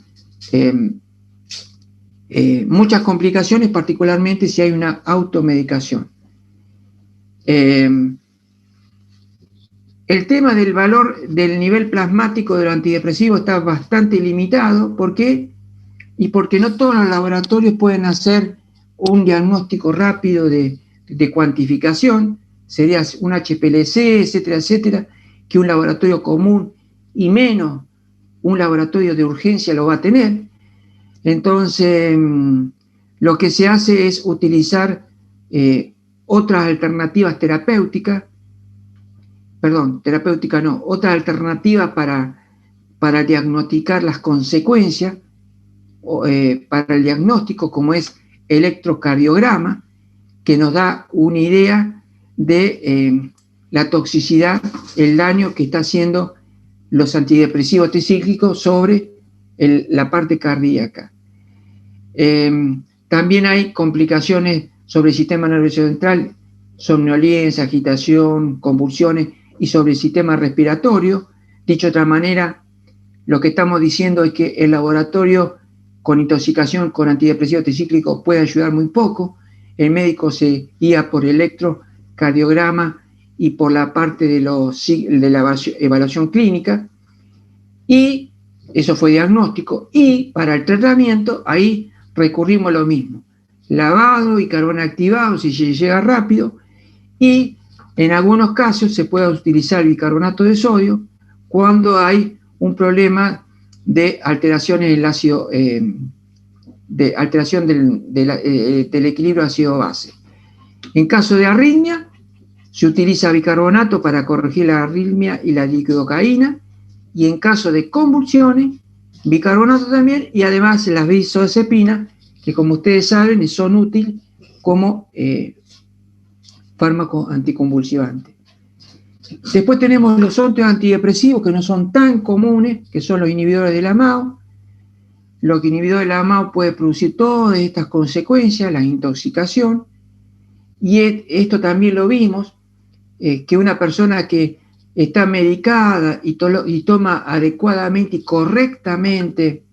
muchas complicaciones, particularmente si hay una automedicación. El tema del valor del nivel plasmático del antidepresivo está bastante limitado. ¿Por qué? Y porque no todos los laboratorios pueden hacer un diagnóstico rápido de cuantificación. Sería un HPLC, etcétera, etcétera, que un laboratorio común y menos un laboratorio de urgencia lo va a tener. Entonces, lo que se hace es utilizar otras alternativas terapéuticas, otras alternativas para diagnosticar las consecuencias, para el diagnóstico, como es electrocardiograma, que nos da una idea de la toxicidad, el daño que está haciendo los antidepresivos tricíclicos sobre la parte cardíaca. También hay complicaciones sobre el sistema nervioso central, somnolencia, agitación, convulsiones, y sobre el sistema respiratorio. Dicho de otra manera, lo que estamos diciendo es que el laboratorio con intoxicación con antidepresivos tricíclicos puede ayudar muy poco. El médico se guía por electrocardiograma y por la parte de la evaluación clínica, y eso fue diagnóstico. Y para el tratamiento, ahí recurrimos a lo mismo: lavado y carbón activado si se llega rápido, y en algunos casos se puede utilizar bicarbonato de sodio cuando hay un problema de alteraciones del ácido, de alteración del equilibrio ácido-base. En caso de arritmia, se utiliza bicarbonato para corregir la arritmia y la lidocaína, y en caso de convulsiones, bicarbonato también, y además las benzodiazepinas, que como ustedes saben son útiles como fármaco anticonvulsivante. Después tenemos los otros antidepresivos que no son tan comunes, que son los inhibidores de la MAO. Los inhibidores de la MAO pueden producir todas estas consecuencias, la intoxicación, y esto también lo vimos, que una persona que está medicada y toma adecuadamente y correctamente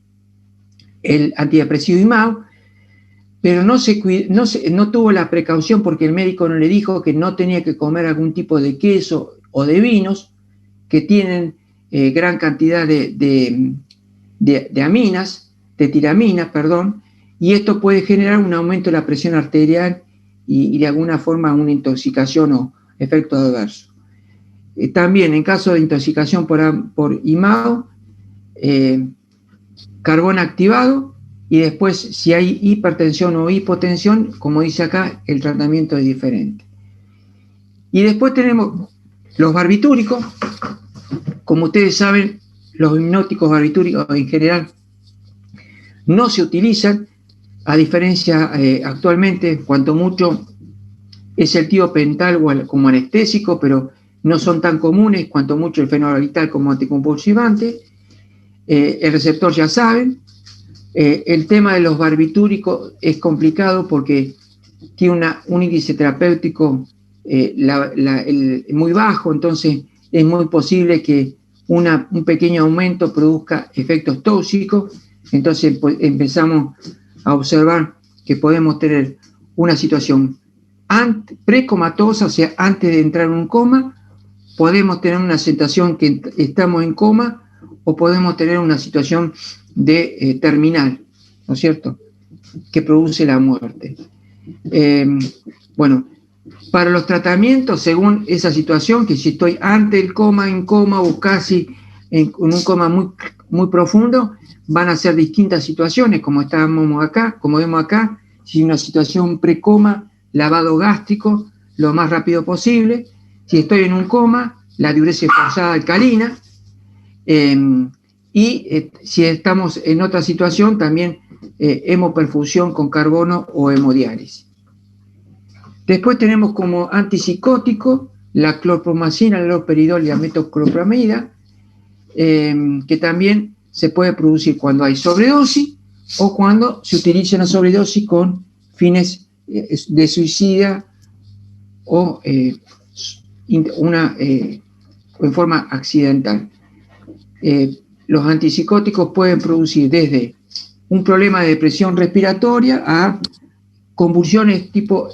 el antidepresivo IMAO, pero no tuvo la precaución porque el médico no le dijo que no tenía que comer algún tipo de queso o de vinos que tienen gran cantidad de aminas, de tiramina, y esto puede generar un aumento de la presión arterial y de alguna forma una intoxicación o efecto adverso. También en caso de intoxicación por IMAO, carbón activado, y después si hay hipertensión o hipotensión, como dice acá, el tratamiento es diferente. Y después tenemos los barbitúricos. Como ustedes saben, los hipnóticos barbitúricos en general no se utilizan, a diferencia actualmente, cuanto mucho es el tiopental como anestésico, pero no son tan comunes, cuanto mucho el fenobarbital como anticonvulsivante. El receptor ya saben. El tema de los barbitúricos es complicado porque tiene un índice terapéutico muy bajo, entonces es muy posible que un pequeño aumento produzca efectos tóxicos. Entonces empezamos a observar que podemos tener una situación precomatosa, o sea, antes de entrar en un coma, podemos tener una sensación que estamos en coma, o podemos tener una situación de terminal, ¿no es cierto?, que produce la muerte. Bueno, para los tratamientos, según esa situación, que si estoy ante el coma, en coma o casi en un coma muy, muy profundo, van a ser distintas situaciones, como vemos acá, si una situación precoma, lavado gástrico lo más rápido posible. Si estoy en un coma, la diuresis forzada alcalina. Si estamos en otra situación, también hemoperfusión con carbono o hemodiálisis. Después tenemos como antipsicótico la clorpromacina, la haloperidol y la metoclopramida, que también se puede producir cuando hay sobredosis o cuando se utiliza una sobredosis con fines de suicida o en forma accidental. Los antipsicóticos pueden producir desde un problema de depresión respiratoria a convulsiones tipo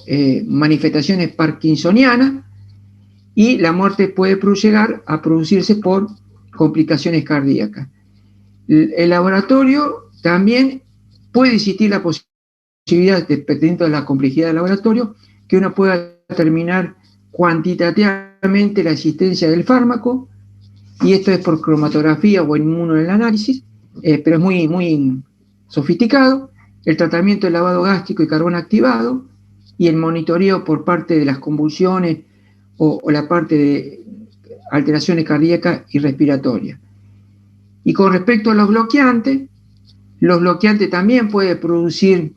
manifestaciones parkinsonianas, y la muerte puede llegar a producirse por complicaciones cardíacas. El laboratorio también puede existir la posibilidad, dependiendo de la complejidad del laboratorio, que uno pueda determinar cuantitativamente la existencia del fármaco, y esto es por cromatografía o inmunoanálisis, pero es muy, muy sofisticado. El tratamiento de lavado gástrico y carbón activado, y el monitoreo por parte de las convulsiones o la parte de alteraciones cardíacas y respiratorias. Y con respecto a los bloqueantes también pueden producir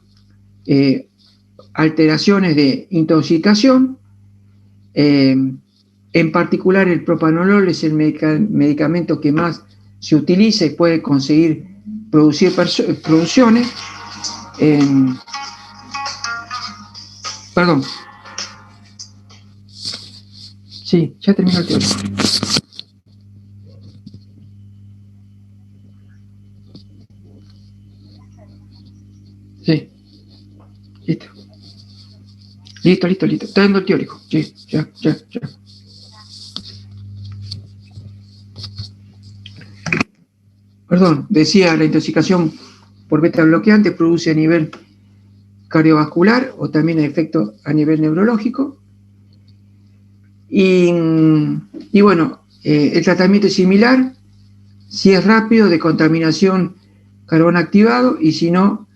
alteraciones de intoxicación. En particular, el propanolol es el medicamento que más se utiliza y puede conseguir producir producciones. Perdón. Sí, ya terminó el tiempo. Sí. Listo. Está dando el teórico. Sí, ya. Perdón, decía, la intoxicación por beta bloqueante produce a nivel cardiovascular o también efecto a nivel neurológico. Y bueno, el tratamiento es similar, si es rápido, de contaminación carbón activado, y si no,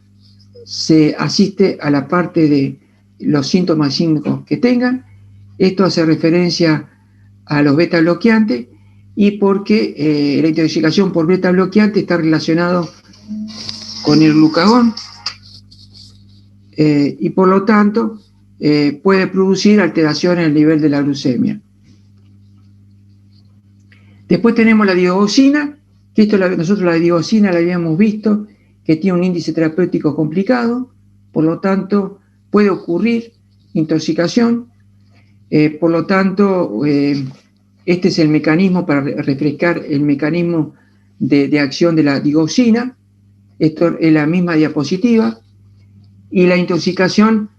se asiste a la parte de los síntomas clínicos que tengan. Esto hace referencia a los beta bloqueantes, y porque la intoxicación por beta bloqueante está relacionado con el glucagón, y por lo tanto puede producir alteraciones en el nivel de la glucemia. Después tenemos la digoxina, que nosotros la digoxina la habíamos visto, que tiene un índice terapéutico complicado, por lo tanto puede ocurrir intoxicación. Por lo tanto, este es el mecanismo, para refrescar el mecanismo de acción de la digoxina. Esto es la misma diapositiva. Y la intoxicación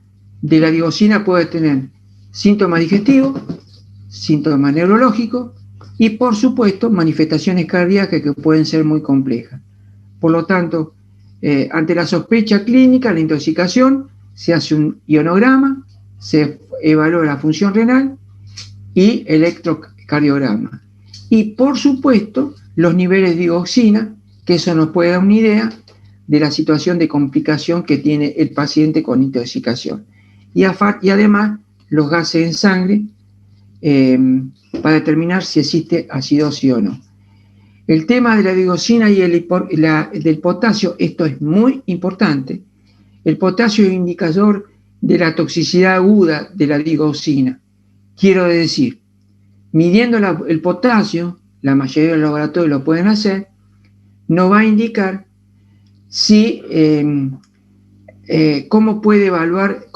de la digoxina puede tener síntomas digestivos, síntomas neurológicos y, por supuesto, manifestaciones cardíacas que pueden ser muy complejas. Por lo tanto, ante la sospecha clínica, la intoxicación, se hace un ionograma, se evalúa la función renal y electrocardiograma. Y por supuesto, los niveles de dioxina, que eso nos puede dar una idea de la situación de complicación que tiene el paciente con intoxicación. Y además, los gases en sangre para determinar si existe acidosis o no. El tema de la dioxina y del potasio, esto es muy importante. El potasio es indicador de la toxicidad aguda de la dioxina. Quiero decir, midiendo el potasio, la mayoría de los laboratorios lo pueden hacer, nos va a indicar si cómo puede evaluar,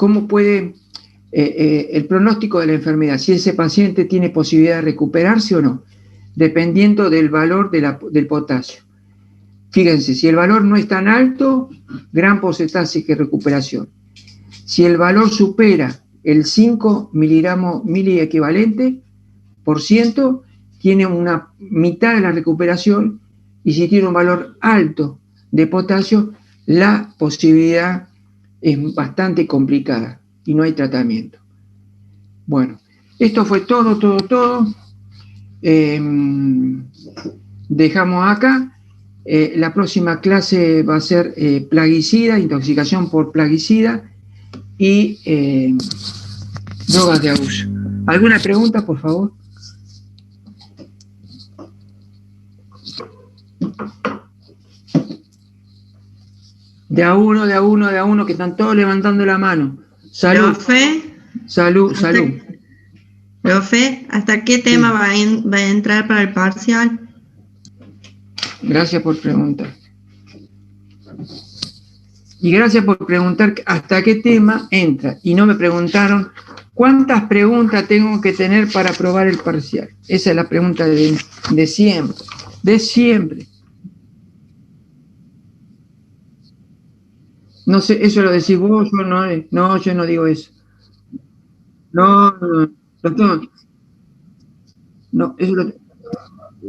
el pronóstico de la enfermedad, si ese paciente tiene posibilidad de recuperarse o no, dependiendo del valor del potasio. Fíjense, si el valor no es tan alto, gran porcentaje de recuperación. Si el valor supera el 5 miliequivalente por ciento, tiene una mitad de la recuperación, y si tiene un valor alto de potasio, la posibilidad es bastante complicada y no hay tratamiento. Bueno, esto fue todo. Dejamos acá. La próxima clase va a ser plaguicida, intoxicación por plaguicida y drogas de abuso. ¿Alguna pregunta, por favor? De a uno, que están todos levantando la mano. Salud. Profe, Salud. profe, ¿hasta qué tema va a entrar para el parcial? Gracias por preguntar. Y gracias por preguntar hasta qué tema entra. Y no me preguntaron cuántas preguntas tengo que tener para aprobar el parcial. Esa es la pregunta de siempre. De siempre. No sé, eso lo decís vos, yo no digo eso. No,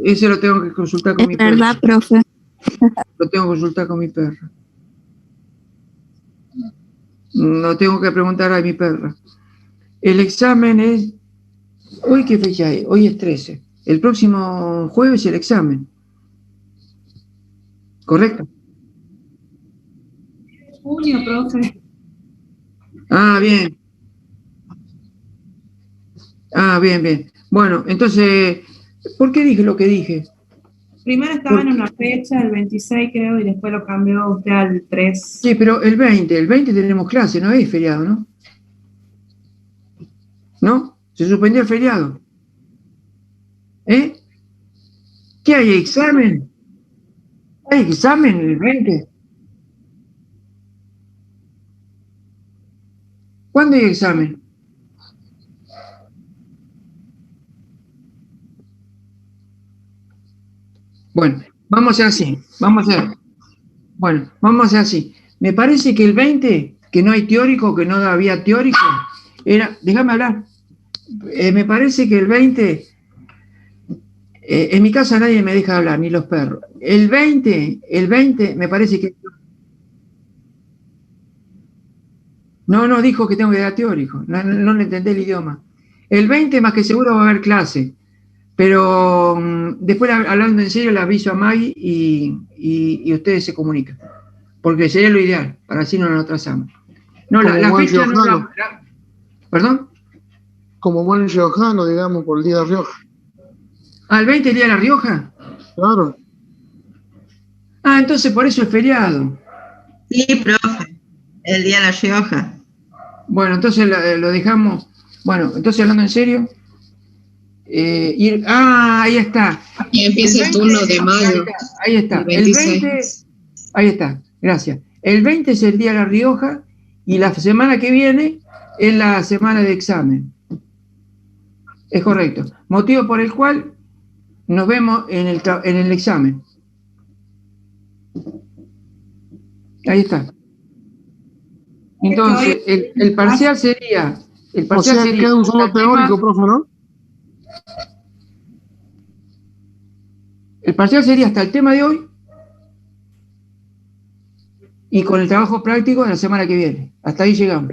eso lo tengo que consultar con mi perra. Es verdad, profe. Lo tengo que consultar con mi perra. No tengo que preguntar a mi perra. El examen es... ¿Hoy qué fecha es? Hoy es 13. El próximo jueves el examen. ¿Correcto? Junio, profe. Bien. Bien. Bueno, entonces, ¿por qué dije lo que dije? Primero estaba en una fecha, el 26 creo, y después lo cambió usted al 3. Sí, pero el 20 tenemos clase, no es feriado, ¿no? ¿No? Se suspendió el feriado. ¿Eh? ¿Qué hay? ¿Examen? ¿Hay examen el 20? ¿Cuándo hay examen? Bueno, vamos a hacer así. Vamos a hacer así. Me parece que el 20, que no hay teórico, que no había teórico, era... Déjame hablar. Me parece que el 20... en mi casa nadie me deja hablar, ni los perros. El 20, me parece que... No, dijo que tengo que dar teórico. No le entendí el idioma. El 20 más que seguro va a haber clase. Pero después, hablando en serio, le aviso a Maggie y ustedes se comunican. Porque sería lo ideal, para así no nos atrasamos. No, la fecha no la... ¿Perdón? Como buen riojano, digamos, por el Día de Rioja. ¿El 20 el Día de la Rioja? Claro. Entonces por eso es feriado. Sí, profe, el Día de la Rioja. Bueno, entonces lo dejamos. Bueno, entonces hablando en serio. Ahí está. Y empieza el turno de mayo. Ahí está. El 20, ahí está, gracias. El 20 es el Día de la Rioja y la semana que viene es la semana de examen. Es correcto. Motivo por el cual nos vemos en el examen. Ahí está. Entonces, el parcial sería... O sea, queda un solo teórico, profe, ¿no? El parcial sería hasta el tema de hoy. y con el trabajo práctico la semana que viene. Hasta ahí llegamos.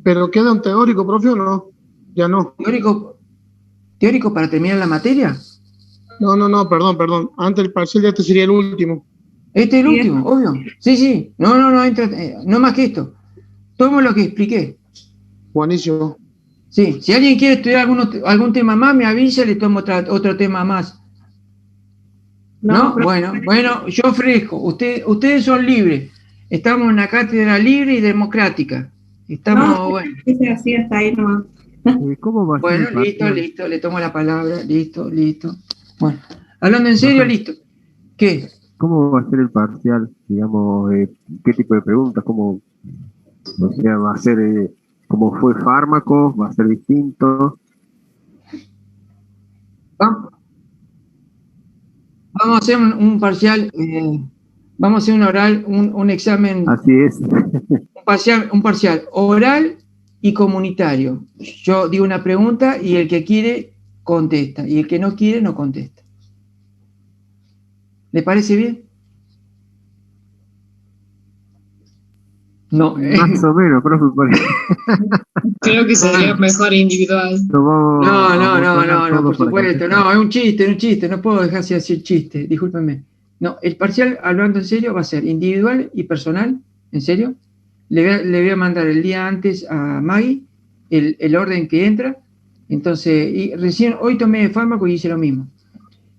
¿Pero queda un teórico, profe, o no? Ya no. ¿Teórico para terminar la materia? No, perdón. Antes del parcial ya este sería el último. Este es el Sí, último, obvio. Sí. No, entra, no más que esto. Tomo lo que expliqué. Buenísimo. Sí, si alguien quiere estudiar algún tema más, me avisa y le tomo otro tema más. ¿No? profe, Bueno, yo ofrezco. Ustedes son libres. Estamos en una cátedra libre y democrática. Estamos, bueno. dice así hasta ahí nomás. ¿Cómo va a ser Bueno, el parcial? listo, le tomo la palabra, listo. Bueno, hablando en serio, listo. ¿Qué? ¿Cómo va a ser el parcial? Digamos, ¿qué tipo de preguntas? ¿Cómo, o sea, va a ser, cómo fue fármaco? ¿Va a ser distinto? Vamos a hacer un parcial, vamos a hacer un oral, un examen, Así es. un parcial oral y comunitario. Yo digo una pregunta y el que quiere contesta, y el que no quiere no contesta. ¿Le parece bien? No. Más o menos, profe. Creo que sería mejor individual. No, por supuesto, no, es un chiste, no puedo dejarse así chiste, discúlpenme. No, el parcial, hablando en serio, va a ser individual y personal, ¿en serio? Le voy a mandar el día antes a Maggie el orden que entra, entonces, y recién hoy tomé fármaco y hice lo mismo.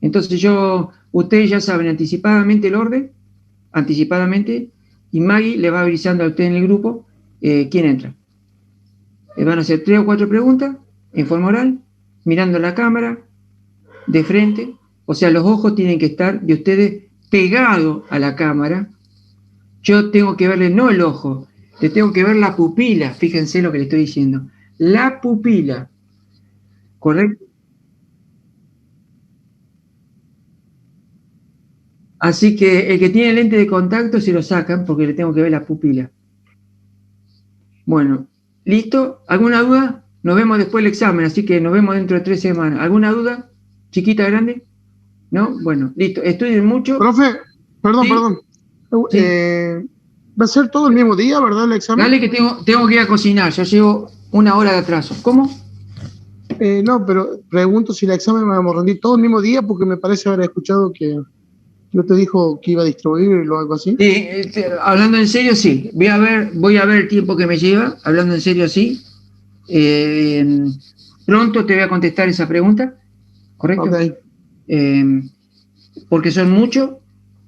Entonces ustedes ya saben anticipadamente el orden, y Maggie le va avisando a usted en el grupo quién entra. Van a hacer 3 o 4 preguntas en forma oral, mirando la cámara, de frente, o sea, los ojos tienen que estar de ustedes pegados a la cámara. Yo tengo que verle no el ojo, le tengo que ver la pupila, fíjense lo que le estoy diciendo. La pupila, ¿correcto? Así que el que tiene lente de contacto se lo sacan porque le tengo que ver la pupila. Bueno, ¿listo? ¿Alguna duda? Nos vemos después del examen, así que nos vemos dentro de 3 semanas. ¿Alguna duda? ¿Chiquita, grande? ¿No? Bueno, listo. Estudien mucho. Profe, perdón. Sí. Va a ser todo el mismo día, ¿verdad, el examen? Dale que tengo que ir a cocinar, ya llevo 1 hora de atraso. ¿Cómo? No, pero pregunto si el examen me vamos a rendir todo el mismo día, porque me parece haber escuchado que yo te dijo que iba a distribuirlo o algo así. Sí, hablando en serio, sí. Voy a ver el tiempo que me lleva. Hablando en serio, sí. Pronto te voy a contestar esa pregunta, ¿correcto? Ok. Porque son muchos.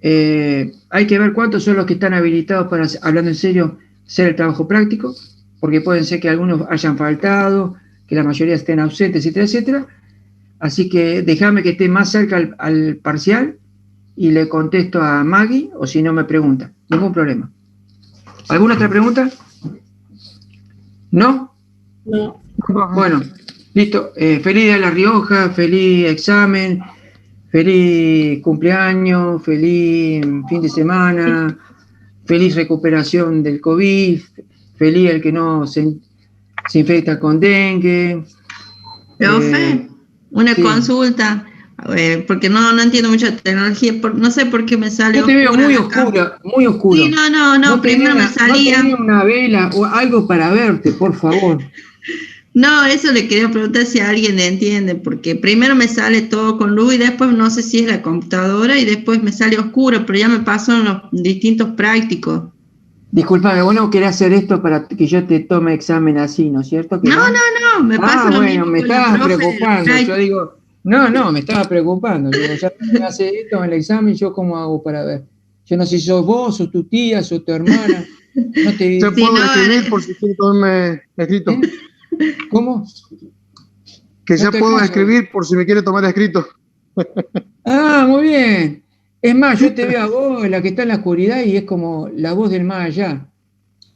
Hay que ver cuántos son los que están habilitados para, hablando en serio, hacer el trabajo práctico, porque pueden ser que algunos hayan faltado, que la mayoría estén ausentes, etcétera. Así que déjame que esté más cerca al parcial y le contesto a Maggie, o si no me pregunta. Ningún problema. ¿Alguna otra pregunta? ¿No? No. Bueno, listo. Feliz día de La Rioja, feliz examen, feliz cumpleaños, feliz fin de semana, feliz recuperación del COVID, feliz el que no se infecta con dengue. Profe, una sí. consulta, porque no entiendo mucho de tecnología, no sé por qué me sale Yo te veo muy la cámara. muy oscuro. Sí, no, primero me salía. No tenía una vela o algo para verte, por favor. No, eso le quería preguntar si alguien entiende, porque primero me sale todo con luz y después no sé si es la computadora y después me sale oscuro, pero ya me pasó en los distintos prácticos. Disculpame, vos no querés hacer esto para que yo te tome examen así, ¿no es cierto? No, me pasa lo mismo me con la estabas profe del preocupando. Yo práctico. digo, no, me estaba preocupando. Digo, ya me hace esto en el examen, ¿yo cómo hago para ver? Yo no sé si sos vos, sos tu tía, sos tu hermana. No te Ya digo. puedo escribir por si quiere tomarme escrito. ¿Cómo? Que No ya te puedo escucho. escribir por si me quiere tomar escrito. Ah, muy bien. Es más, yo te veo a vos, la que está en la oscuridad, y es como la voz del más allá.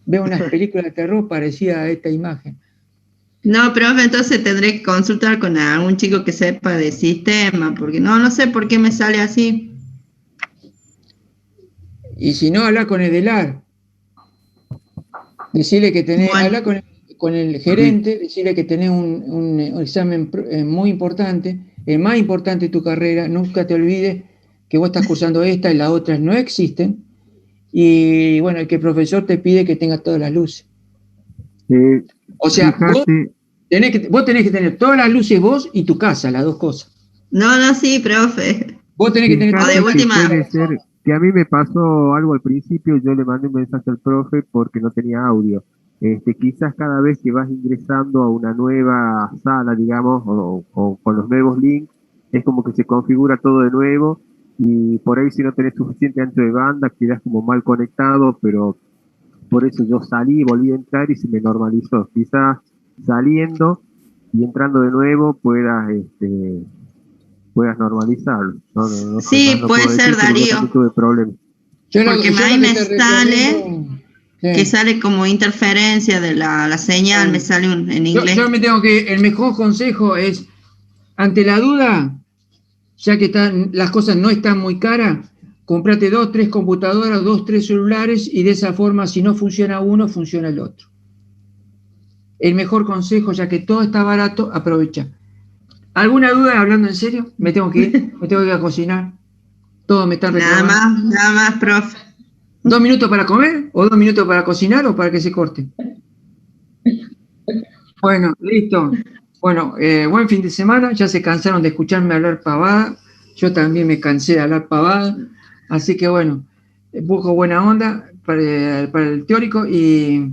Veo unas películas de terror parecidas a esta imagen. No, profe, entonces tendré que consultar con algún chico que sepa de sistema, porque no sé por qué me sale así. Y si no, habla con Edelar. Decirle que tenés, Bueno. habla con el gerente, decirle que tenés un examen muy importante, el más importante de tu carrera. Nunca te olvides que vos estás cursando esta y las otras no existen. y bueno, el que el profesor te pide que tenga todas las luces. Eh, O sea, vos fíjate, tenés que tener todas las luces vos y tu casa, las dos cosas. No, sí, profe. Vos tenés que tener O fíjate de todas que última, puede ser que a mí me pasó algo al principio, yo le mandé un mensaje al profe porque no tenía audio. Quizás cada vez que vas ingresando a una nueva sala, digamos, o con los nuevos links, es como que se configura todo de nuevo y por ahí si no tenés suficiente ancho de banda, quedás como mal conectado, pero por eso yo salí, volví a entrar y se me normalizó. Quizás saliendo y entrando de nuevo puedas normalizarlo. No sé, sí, no puede puedo ser, decirte porque yo también Darío, tuve problemas. porque yo ahí lo que me te sale recomiendo. que Sí. sale como interferencia de la señal, me sale en inglés. Yo me tengo que, el mejor consejo es, ante la duda, ya que las cosas no están muy caras, comprate 2, 3 computadoras, 2, 3 celulares y de esa forma, si no funciona uno, funciona el otro. El mejor consejo, ya que todo está barato, aprovecha. ¿Alguna duda hablando en serio? Me tengo que ir, me tengo que ir a cocinar. Todos me están reclamando. Nada más, profe. 2 minutos para comer o 2 minutos para cocinar o para que se corte. Bueno, listo. Bueno, buen fin de semana. Ya se cansaron de escucharme hablar pavada. Yo también me cansé de hablar pavada. Así que bueno, un poco buena onda para el teórico y